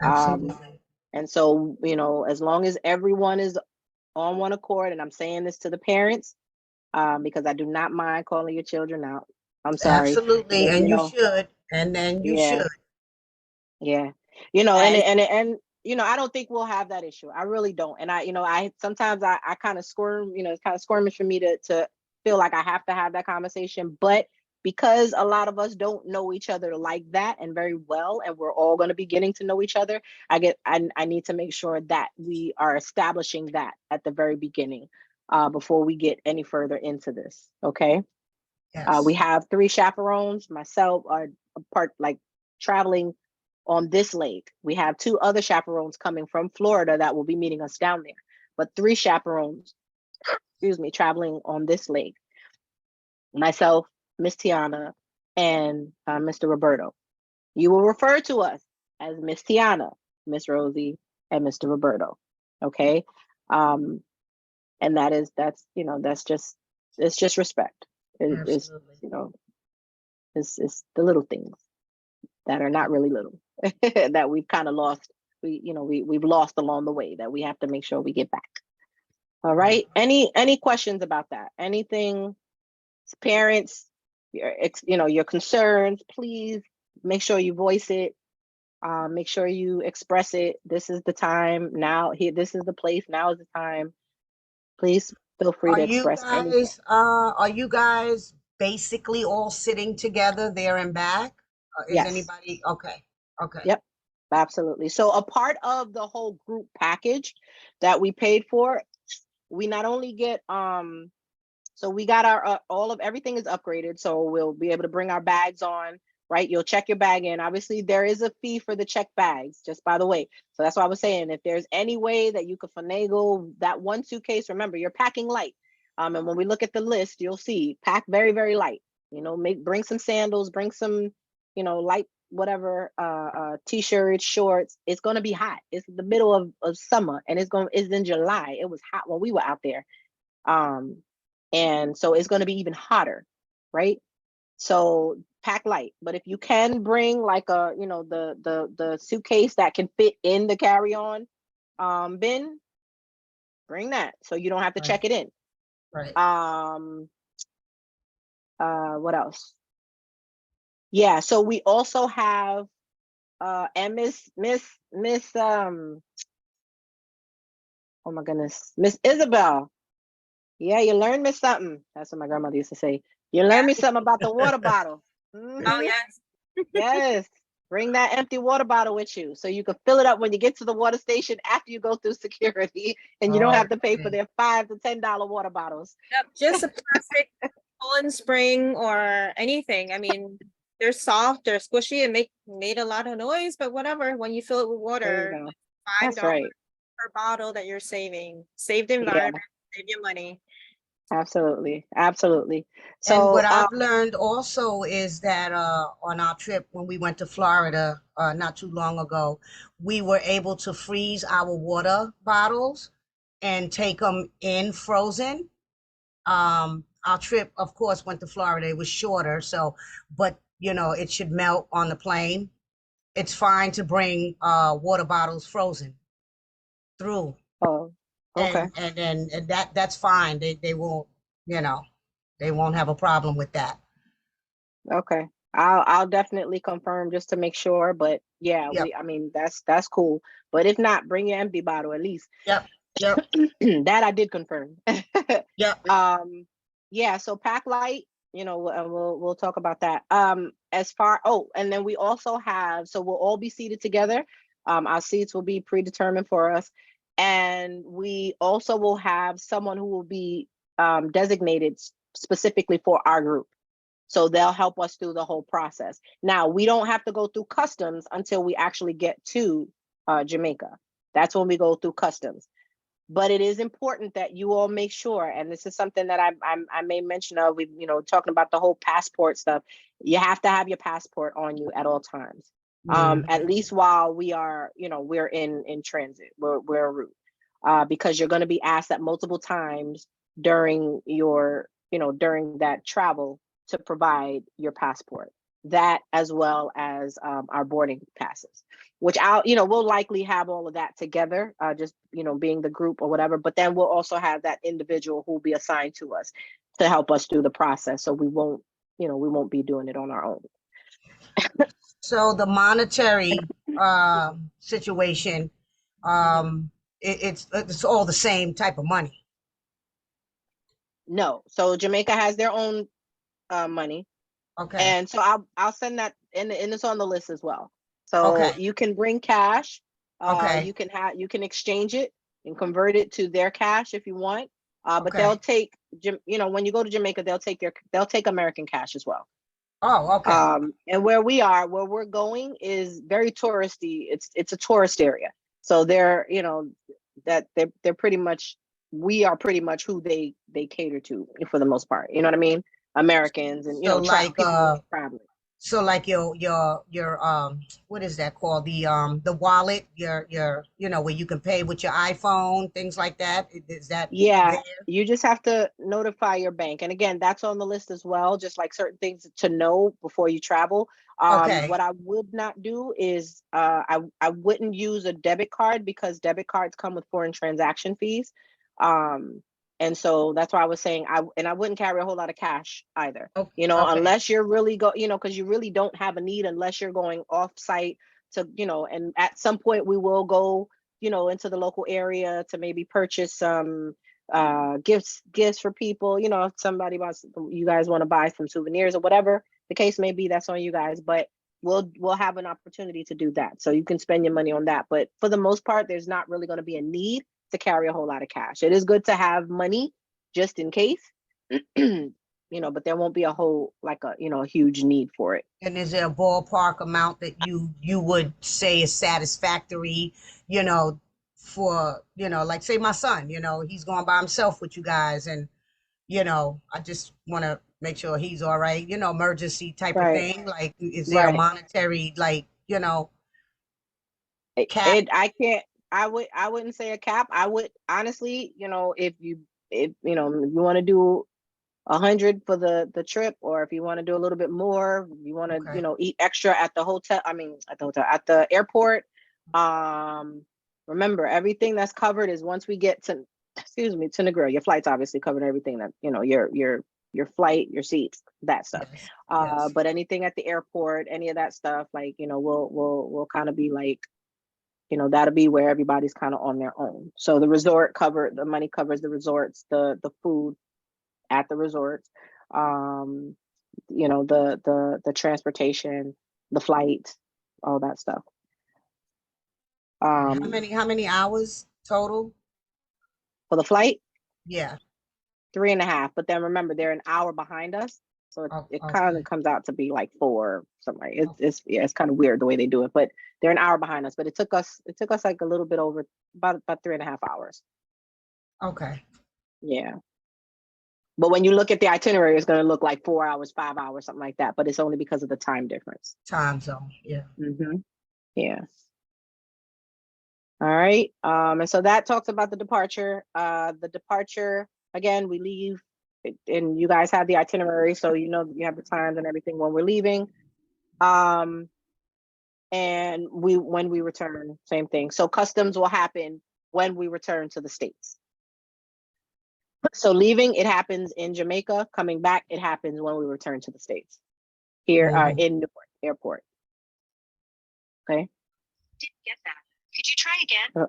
Absolutely. And so, you know, as long as everyone is on one accord, and I'm saying this to the parents, because I do not mind calling your children out. I'm sorry, Absolutely. but And you you know, should. And then you yeah, should. yeah, you know, And and you know, I don't think we'll have that issue. I really don't. And I, you know, I sometimes I kind of squirm. You know, it's kind of squirmish for me to feel like I have to have that conversation, but because a lot of us don't know each other like that and very well, and we're all going to be getting to know each other, I need to make sure that we are establishing that at the very beginning, before we get any further into this. Okay. We Yes. have 3 chaperones, myself are part like traveling on this leg. We have 2 other chaperones coming from Florida that will be meeting us down there, but 3 chaperones, excuse me, traveling on this leg. Myself, Miss Tiana, and Mr. Roberto. You will refer to us as Miss Tiana, Miss Rosie, and Mr. Roberto. Okay. And that's, you know, it's just respect. It's, Absolutely. you know, it's the little things that are not really little that we've kind of lost. We've lost along the way that we have to make sure we get back. All right. Any questions about that? Anything, parents, your concerns, please make sure you voice it. Make sure you express it. This is the time now. Here, this is the place. Now is the time. Please feel free to express anything. Are you guys basically all sitting together there and back? Is Yes. anybody okay? Okay. Yep. Absolutely. So a part of the whole group package that we paid for, we not only get so we got our all of everything is upgraded, so we'll be able to bring our bags on, right? You'll check your bag in. Obviously, there is a fee for the check bags, just by the way. So that's why I was saying, if there's any way that you could finagle that one suitcase, remember you're packing light. And when we look at the list, you'll see pack very, very light. You know, bring some sandals, bring some, light whatever, t-shirts, shorts. It's gonna be hot. It's the middle of summer, and it's in July. It was hot when we were out there. And so it's going to be even hotter, right? So pack light, but if you can bring like the suitcase that can fit in the carry-on bin, bring that so you don't have to check it in. Right. What else? Yeah, so we also have and Miss oh my goodness, Miss Isabel. Yeah, you learned me something. That's what my grandmother used to say. You learned me something about the water bottle. Oh, yes. Yes. Bring that empty water bottle with you so you can fill it up when you get to the water station after you go through security, and you don't have to pay for their $5 to $10 water bottles. Yep, just a plastic Poland Spring or anything. I mean, they're soft, they're squishy, and made a lot of noise, but whatever. When you fill it with There you water, go. $5 That's right. per bottle that you're saving. Save the Yeah, environment, save your money. absolutely. Absolutely. And So what I've learned also is that on our trip when we went to Florida not too long ago, we were able to freeze our water bottles and take them in frozen. Our trip, of course, went to Florida. It was shorter, so but it should melt on the plane. It's fine to bring water bottles frozen through, oh, okay. and then that's fine. They won't, you know, they won't have a problem with that. Okay. I'll definitely confirm just to make sure, but yeah, Yep. I mean that's cool. But if not, bring your empty bottle at least. Yep. Yep. That I did confirm. Yep. Yeah, so pack light, we'll talk about that. And then we also have, so we'll all be seated together. Our seats will be predetermined for us, and we also will have someone who will be designated specifically for our group. So they'll help us through the whole process. Now, we don't have to go through customs until we actually get to Jamaica. That's when we go through customs. But it is important that you all make sure, and this is something that I made mention of. We, talking about the whole passport stuff. You have to have your passport on you at all times, at least while we are, we're in transit. We're en route, because you're going to be asked that multiple times during your, during that travel to provide your passport. That as well as our boarding passes, which we'll likely have all of that together, just, being the group or whatever. But then we'll also have that individual who will be assigned to us to help us through the process. So we won't be doing it on our own. So the monetary situation, it's all the same type of money. No, so Jamaica has their own money. Okay. And so I'll send that, and it's on the list as well. So Okay. you can bring cash. Okay. You can exchange it and convert it to their cash if you want. But Okay. they'll take, when you go to Jamaica, they'll take American cash as well. Oh, okay. And where we're going is very touristy. It's a tourist area. So they're pretty much, we are pretty much who they cater to for the most part. You know what I mean? Americans and So like people traveling. So like your what is that called? The wallet, your where you can pay with your iPhone, things like that. Is that Yeah, there? you just have to notify your bank. And again, that's on the list as well, just like certain things to know before you travel. Okay. What I would not do is I wouldn't use a debit card because debit cards come with foreign transaction fees. And so that's why I was saying I wouldn't carry a whole lot of cash either. Okay. Unless you're really because you really don't have a need unless you're going off site to, and at some point we will go, into the local area to maybe purchase some gifts for people. If somebody wants, you guys want to buy some souvenirs or whatever the case may be, that's on you guys. But we'll have an opportunity to do that. So you can spend your money on that. But for the most part, there's not really going to be a need to carry a whole lot of cash. It is good to have money just in case, but there won't be a whole, a huge need for it. And is there a ballpark amount that you would say is satisfactory, for, like say my son, he's going by himself with you guys, and, I just want to make sure he's all right, emergency type of Right. thing. Like, is there a Right. monetary, cap? I wouldn't say a cap. I would honestly, if you want to do 100 for the trip, or if you want to do a little bit more, you want to, Okay. Eat extra at the hotel. At the airport. Remember, everything that's covered is once we get to, to Negril, your flight's obviously covered, everything that, your flight, your seats, that stuff. Yes. Yes. But anything at the airport, any of that stuff, we'll kind of be like, that'll be where everybody's kind of on their own. So the money covers the resorts, the food at the resorts, the transportation, the flight, all that stuff. How many hours total? For the flight, Yeah. 3.5. But then remember, they're an hour behind us, so it kind of comes out to be like 4, something like it. It's kind of weird the way they do it, but they're an hour behind us. But it took us like a little bit over about 3.5 hours. Okay. Yeah. But when you look at the itinerary, it's going to look like 4 hours, 5 hours, something like that. But it's only because of the time difference. Time zone. Yeah. Mm-hmm. Yeah. All right. And so that talks about the departure. The departure, again, we leave, and you guys have the itinerary, so you have the times and everything when we're leaving. And when we return, same thing. So customs will happen when we return to the States. So leaving, it happens in Jamaica. Coming back, it happens when we return to the States. Here in Newark Airport. Okay. Didn't get that. Could you try again?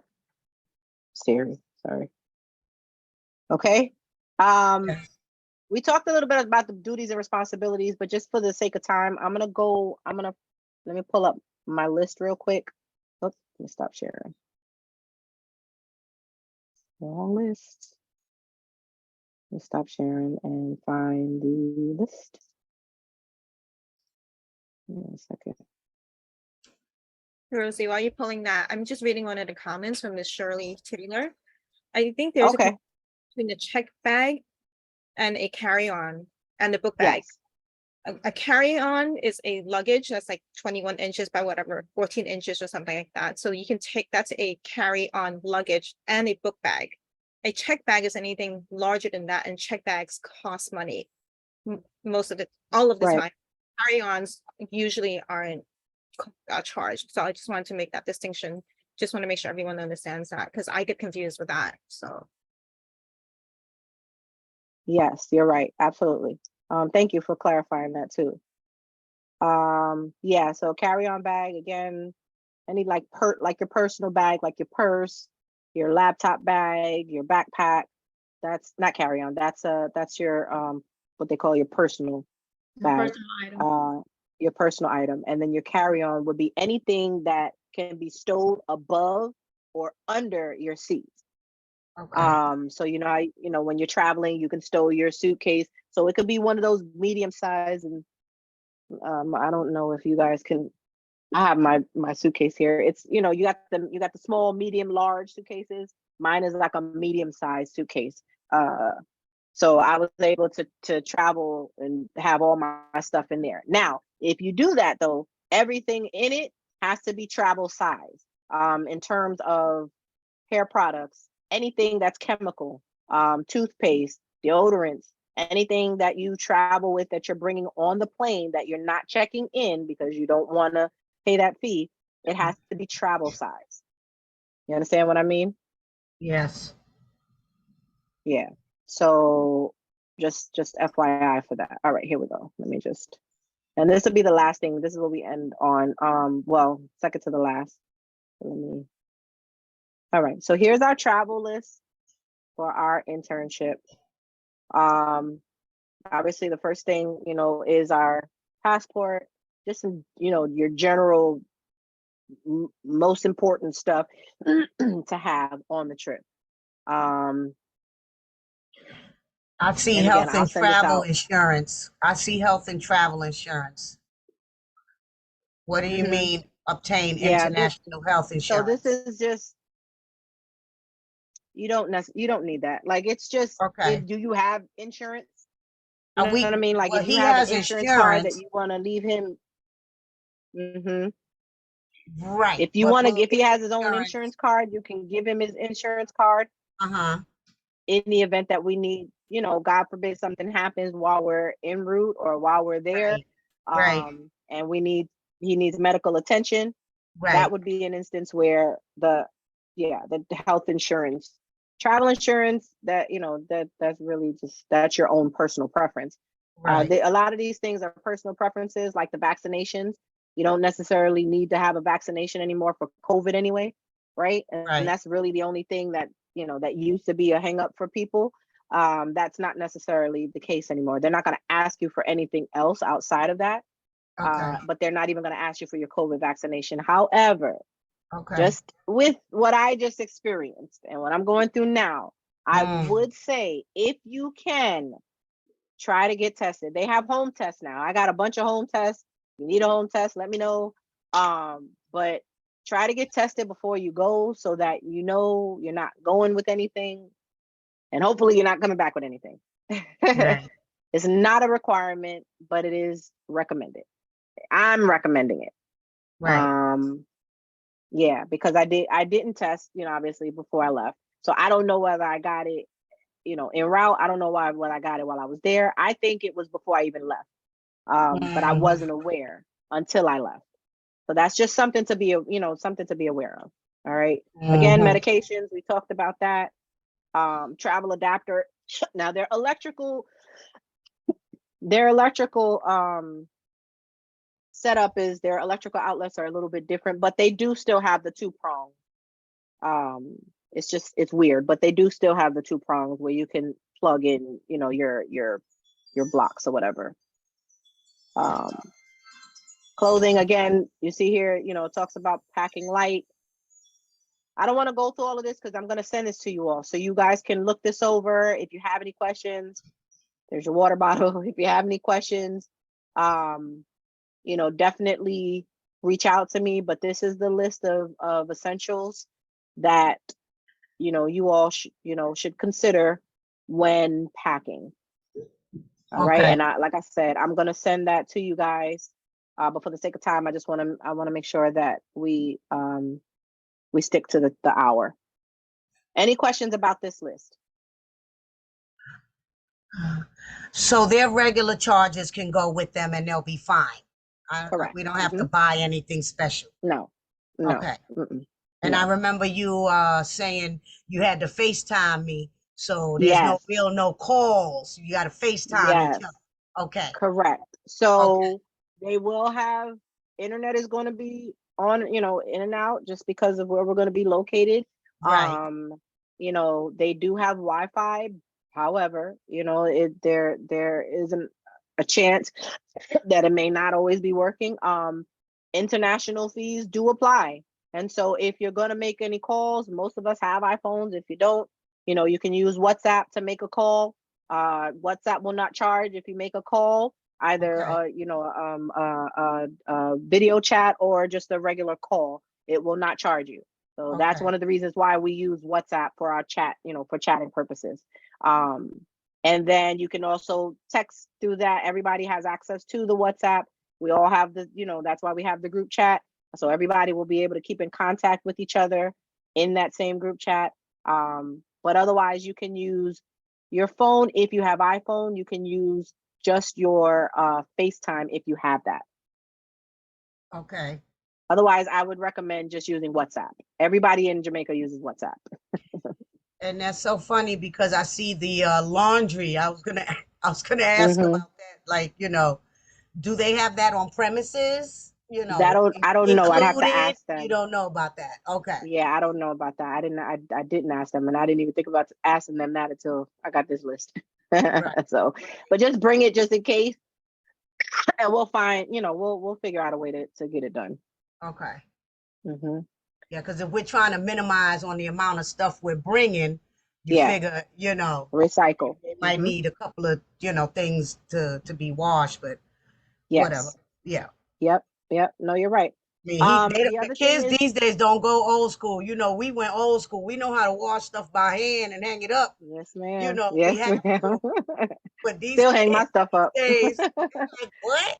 Siri, sorry. Okay. Yes. We talked a little bit about the duties and responsibilities, but just for the sake of time, let me pull up my list real quick. Oops, let me stop sharing. Wrong list. Let me stop sharing and find the list. One second. Rosie, while you're pulling that, I'm just reading one of the comments from Miss Shirley Taylor. I think there's a Okay. connection between a check bag and a carry-on and the book bag. Yes. A carry-on is a luggage that's like 21 inches by whatever, 14 inches or something like that. So you can take, that's a carry-on luggage and a book bag. A check bag is anything larger than that, and check bags cost money. most of the, all of the Right. time. Carry-ons usually aren't charged. So I just wanted to make that distinction. Just want to make sure everyone understands that because I get confused with that. So Yes, you're right. Absolutely. Thank you for clarifying that too. Yeah, so carry-on bag again, any like your personal bag, like your purse, your laptop bag, your backpack. That's not carry-on. That's your what they call your personal bag. Your personal item. And then your carry-on would be anything that can be stowed above or under your seat. Okay. So when you're traveling, you can stow your suitcase. So it could be one of those medium size, and I don't know if you guys can. I have my suitcase here. It's you got the small, medium, large suitcases. Mine is like a medium sized suitcase. So I was able to travel and have all my stuff in there. Now, if you do that though, everything in it has to be travel size. In terms of hair products, anything that's chemical, toothpaste, deodorants, anything that you travel with that you're bringing on the plane that you're not checking in because you don't want to pay that fee, it has to be travel size. You understand what I mean? Yes. Yeah. So just FYI for that. All right, here we go. Let me just, and this will be the last thing. This is what we end on. Well, second to the last. Let me. All right. So here's our travel list for our internship. Obviously the first thing, is our passport, just your general most important stuff to have on the trip. I see And again, health I'll and send this travel out. insurance. I see health and travel insurance. What do you Mhm. mean obtain Yeah, international health this insurance? is just, you don't need that. Like, it's just, Okay. do you have insurance? You know what I We mean? Like, well if you he have an has insurance card that insurance, you want to leave him. Hmm. right? If you But want to, will if he his has his own insurance, insurance card, you can give him his insurance card uh-huh, in the event that we need, God forbid something happens while we're en route or while we're there, right, right, and he needs medical attention. That right. would be an instance where the health insurance, travel insurance, that's really just, that's your own personal preference. Right. A lot of these things are personal preferences, like the vaccinations. You don't necessarily need to have a vaccination anymore for COVID anyway, right? And Right. that's really the only thing that that used to be a hang up for people. That's not necessarily the case anymore. They're not going to ask you for anything else outside of that, Okay. but they're not even going to ask you for your COVID vaccination. However, Okay. just with what I just experienced and what I'm going through now, I Mm, would say if you can, try to get tested. They have home tests now. I got a bunch of home tests. If you need a home test, let me know. But try to get tested before you go so that you're not going with anything, and hopefully you're not coming back with anything. right. It's not a requirement, but it is recommended. I'm recommending it. Right. Yeah, because I didn't test, obviously before I left. So I don't know whether I got it, en route. I don't know whether I got it while I was there. I think it was before I even left. But I Mm, wasn't aware until I left. So that's just something to be, something to be aware of. All right. Again, mm-hmm. medications, we talked about that. Travel adapter. Now their electrical setup is, their electrical outlets are a little bit different, but they do still have the two prong. It's weird, but they do still have the two prongs where you can plug in, your blocks or whatever. Clothing, again, you see here, it talks about packing light. I don't want to go through all of this because I'm going to send this to you all so you guys can look this over. If you have any questions, there's your water bottle. If you have any questions, definitely reach out to me. But this is the list of essentials that you all should consider when packing. All right. Okay. And like I said, I'm going to send that to you guys. But for the sake of time, I want to make sure that we stick to the hour. Any questions about this list? So their regular charges can go with them and they'll be fine. Correct. We don't have to buy anything special. No, no, Okay. mm-mm, And I no. remember you saying you had to FaceTime me. So there's Yes, no calls. You got to FaceTime each yes, other. Okay. correct. Okay. So they will have, internet is going to be on, in and out just because of where we're going to be located. Right. They do have Wi-Fi. However, there isn't a chance that it may not always be working. International fees do apply. And so if you're going to make any calls, most of us have iPhones. If you don't, you can use WhatsApp to make a call. WhatsApp will not charge if you make a call, either Okay. video chat or just a regular call. It will not charge you. So that's Okay. one of the reasons why we use WhatsApp for our chat, for chatting purposes. And then you can also text through that. Everybody has access to the WhatsApp. We all have that's why we have the group chat. So everybody will be able to keep in contact with each other in that same group chat. But otherwise, you can use your phone. If you have iPhone, you can use just your FaceTime if you have that. Okay. Otherwise, I would recommend just using WhatsApp. Everybody in Jamaica uses WhatsApp. And that's so funny because I see the laundry. I was gonna ask Hmm. about that. Like, do they have that on premises? I don't know. I'd have to Included. ask You them. don't know about that. Okay. Yeah, I don't know about that. I didn't ask them, and I didn't even think about asking them that until I got this list. Right. So, but just bring it just in case, and we'll find, we'll figure out a way to get it done. Okay. Hmm. Yeah, because if we're trying to minimize on the amount of stuff we're bringing, you Yeah, figure, recycle. they might need a couple of, things to be washed, but whatever. Yes. Yeah. Yep. Yep. No, you're right. I mean, The the other thing kids is, these days don't go old school. We went old school. We know how to wash stuff by hand and hang it up. yes, ma'am. We Yes, have ma'am. to. But these Still hang my kids stuff these up. days, they're like, what?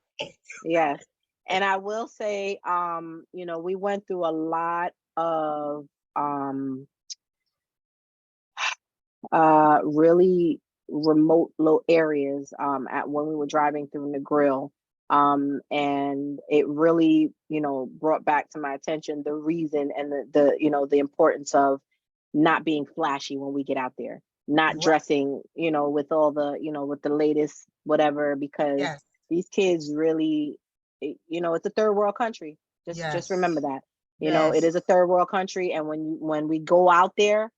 Yes. And I will say, we went through a lot of really remote low areas at when we were driving through the grill. And it really, brought back to my attention the reason and the importance of not being flashy when we get out there, not Right. dressing, with all the, with the latest whatever, because Yes. these kids really, it's a third world country. Just Yes. remember that, it Yes. is a third world country. And when we go out there,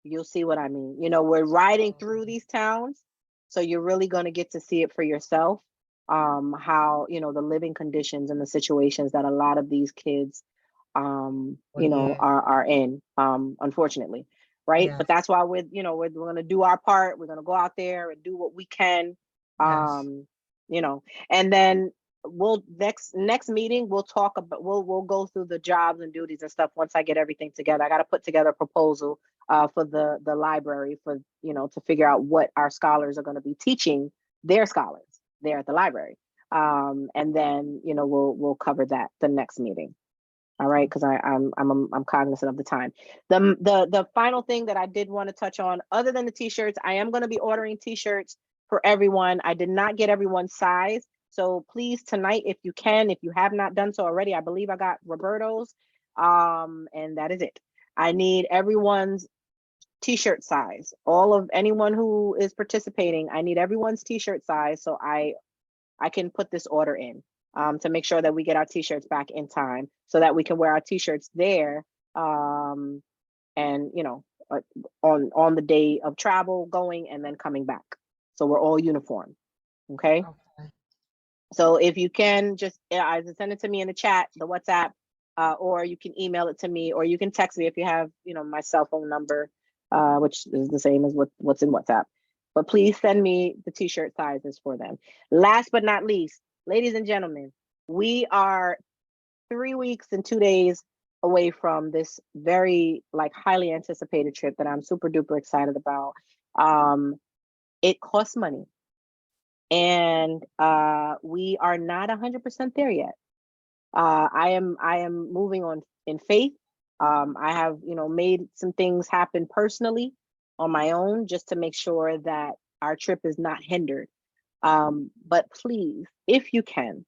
you'll see what I mean. We're riding through these towns, so you're really going to get to see it for yourself. How, the living conditions and the situations that a lot of these kids, Oh, yeah. are in, unfortunately, right? Yes. But that's why we're going to do our part. We're going to go out there and do what we can, Yes. you know, and then we'll next meeting we'll talk about we'll go through the jobs and duties and stuff. Once I get everything together, I got to put together a proposal for the library, for to figure out what our scholars are going to be teaching their scholars there at the library, and then we'll cover that the next meeting. All right, because I'm cognizant of the time. The final thing that I did want to touch on, other than the t-shirts, I am going to be ordering t-shirts for everyone. I did not get everyone's size, so please tonight, if you can, if you have not done so already, I believe I got Roberto's, and that is it. I need everyone's t-shirt size. All of anyone who is participating, I need everyone's t-shirt size so I can put this order in, to make sure that we get our t-shirts back in time so that we can wear our t-shirts there, and on the day of travel, going and then coming back. So we're all uniform. Okay. Okay. So if you can just either send it to me in the chat, the WhatsApp, or you can email it to me, or you can text me if you have, my cell phone number, which is the same as what's in WhatsApp. But please send me the t-shirt sizes for them. Last but not least, ladies and gentlemen, we are 3 weeks and 2 days away from this very highly anticipated trip that I'm super duper excited about. It costs money, and we are not 100% there yet. I am moving on in faith. I have made some things happen personally on my own just to make sure that our trip is not hindered. But please, if you can,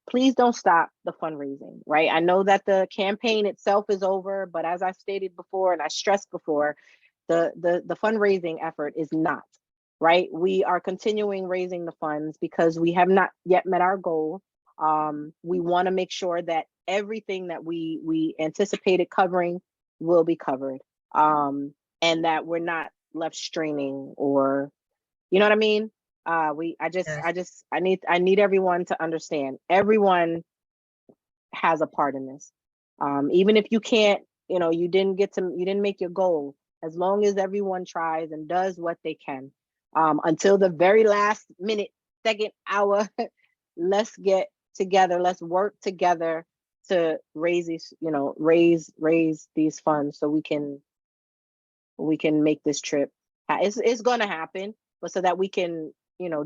please don't stop the fundraising, right? I know that the campaign itself is over, but as I stated before and I stressed before, the fundraising effort is not, right? We are continuing raising the funds because we have not yet met our goal. We want to make sure that everything that we anticipated covering will be covered, and that we're not left straining, or you know what I mean? I need everyone to understand. Everyone has a part in this. Even if you can't, you didn't make your goal. As long as everyone tries and does what they can, until the very last minute, second, hour, let's get together. Let's work together to raise these, raise these funds so we can make this trip. It's gonna happen, but so that we can,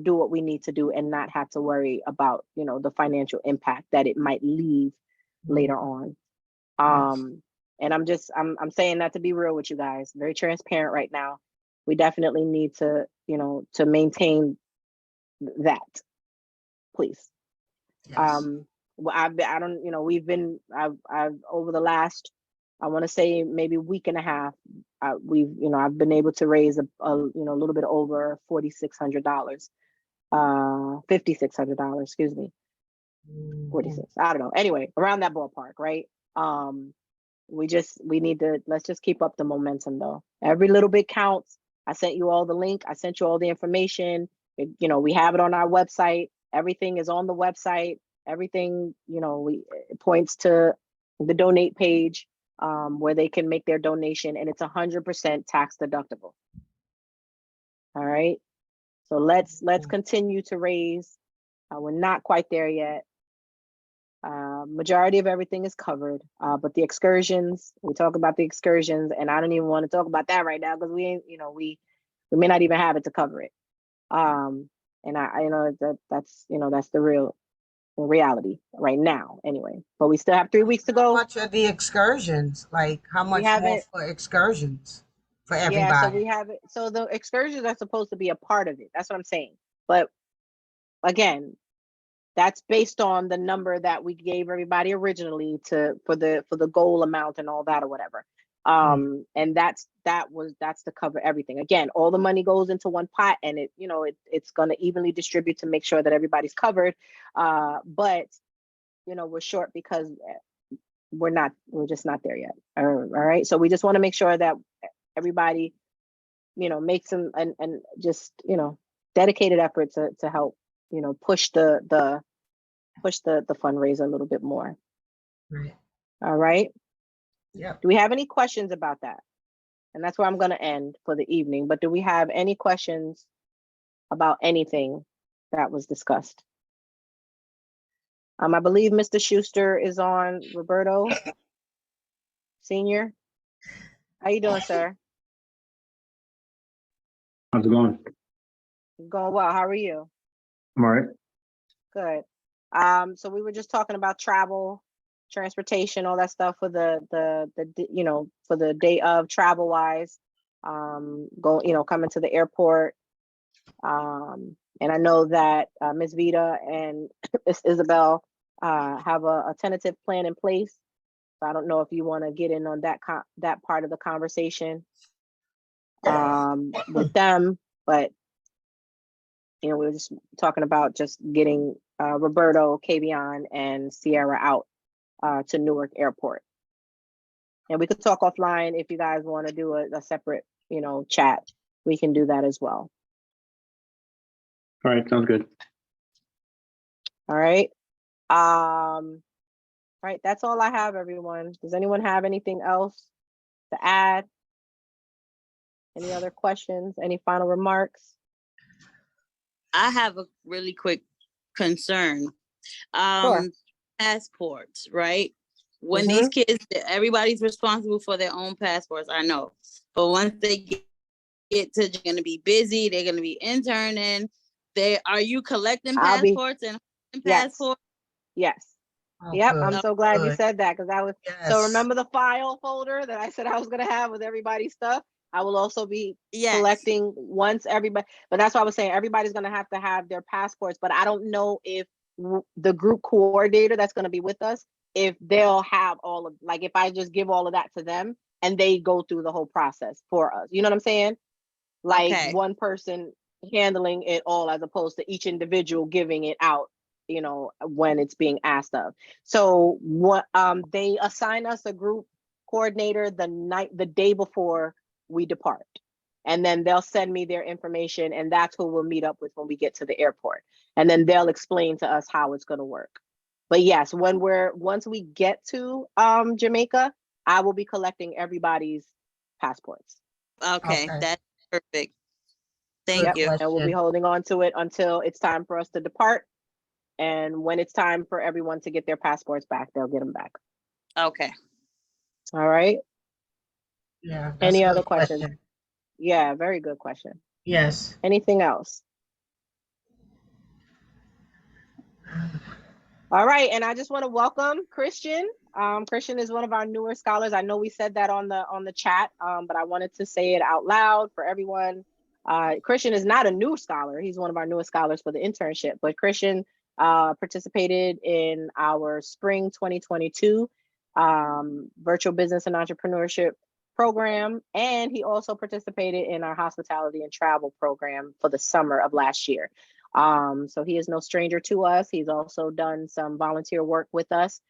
do what we need to do and not have to worry about, the financial impact that it might leave later on. And I'm saying that to be real with you guys, very transparent right now. We definitely need to, to maintain that, please. Yes. Well, I've over the last, I want to say maybe week and a half, I've been able to raise a little bit over $4,600, $5,600, excuse me, 46. I don't know. Anyway, around that ballpark, right? We need to, let's just keep up the momentum though. Every little bit counts. I sent you all the link. I sent you all the information. We have it on our website. Everything is on the website. Everything, it points to the donate page, where they can make their donation, and it's 100% tax deductible. All right. So let's continue to raise. We're not quite there yet. Majority of everything is covered, but the excursions, we talk about the excursions, and I don't even want to talk about that right now because we ain't, we may not even have it to cover it. And I that's the real reality right now anyway, but we still have 3 weeks to go. How much are the excursions? Like how much more for excursions for everybody? Yeah, so we have it. So the excursions are supposed to be a part of it. That's what I'm saying. But again, that's based on the number that we gave everybody originally for the goal amount and all that or whatever. And that's to cover everything. Again, all the money goes into one pot, and it's going to evenly distribute to make sure that everybody's covered. But we're short because we're just not there yet. All right. So we just want to make sure that everybody, makes some and just, dedicated effort to help, push the fundraiser a little bit more. Right. All right. Yeah. Do we have any questions about that? And that's where I'm going to end for the evening. But do we have any questions about anything that was discussed? I believe Mr. Schuster is on. Roberto Senior. How you doing, sir? How's it going? Going well. How are you? I'm all right. Good. So we were just talking about travel, transportation, all that stuff for the for the day of travel wise, coming to the airport. And I know that Ms. Vita and Ms. Isabel have a tentative plan in place. So I don't know if you want to get in on that part of the conversation with them, but we were just talking about just getting Roberto, Kavion, and Sierra out to Newark Airport. And we could talk offline if you guys want to do a separate, chat. We can do that as well. All right, sounds good. All right. All right, that's all I have, everyone. Does anyone have anything else to add? Any other questions? Any final remarks? I have a really quick concern. Sure. Passports, right? When these kids, everybody's responsible for their own passports, I know. But once they get to, they're going to be busy, they're going to be interning. Are you collecting passports and passports? Yes. Oh, yep. good. I'm so glad you said that, because I was, Yes. so remember the file folder that I said I was going to have with everybody's stuff? I will also be Yes. collecting once everybody, but that's why I was saying everybody's going to have their passports, but I don't know if the group coordinator that's going to be with us, if they'll have all of, like, if I just give all of that to them and they go through the whole process for us. You know what I'm saying? Like Okay. one person handling it all as opposed to each individual giving it out, you know, when it's being asked of. So what they assign us a group coordinator the day before we depart. And then they'll send me their information, and that's who we'll meet up with when we get to the airport. And then they'll explain to us how it's going to work. But yes, once we get to Jamaica, I will be collecting everybody's passports. Okay, Okay. that's perfect. Good Thank you. And we'll be question. holding on to it until it's time for us to depart. And when it's time for everyone to get their passports back, they'll get them back. Okay. All right. Yeah, that's Any a other good questions? question. Yeah, very good question. Yes. Anything else? All right, and I just want to welcome Christian. Christian is one of our newer scholars. I know we said that on the chat, but I wanted to say it out loud for everyone. Christian is not a new scholar. He's one of our newest scholars for the internship, but Christian participated in our spring 2022 virtual business and entrepreneurship program, and he also participated in our hospitality and travel program for the summer of last year. So he is no stranger to us. He's also done some volunteer work with us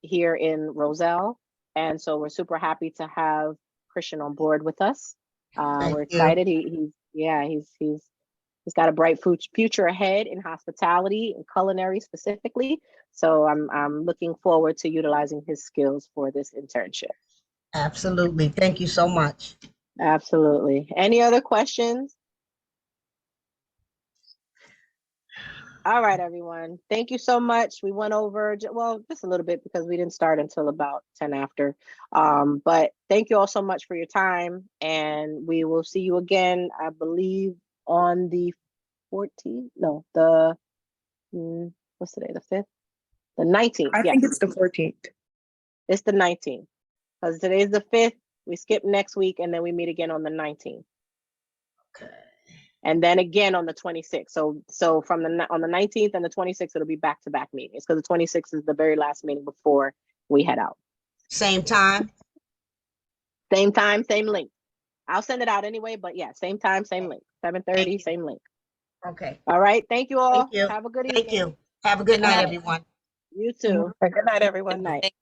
here in Roselle. And so we're super happy to have Christian on board with us. Thank We're you. excited. He's got a bright future ahead in hospitality and culinary specifically. So I'm looking forward to utilizing his skills for this internship. Absolutely. Thank you so much. Absolutely. Any other questions? All right, everyone. Thank you so much. We went over, well, just a little bit because we didn't start until about 10 after. But thank you all so much for your time. And we will see you again, I believe, on the 14th. No, what's today? The 5th? The 19th. I Yes, think it's the 14th. it's the 19th. Because today's the 5th. We skip next week and then we meet again on the 19th. Okay. And then again on the 26th. So from on the 19th and the 26th, it'll be back-to-back meetings because the 26th is the very last meeting before we head out. Same time? Same time, same link. I'll send it out anyway, but yeah, same time, same link. 7:30, same link. Okay. All right. Thank you all. Thank you. Have a good Thank evening. you. Have a good Good night, night. everyone. You too. Good night, everyone. Good night.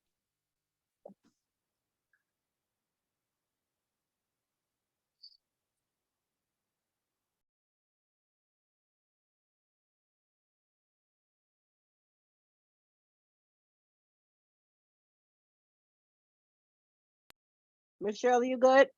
Miss Shirley, you good?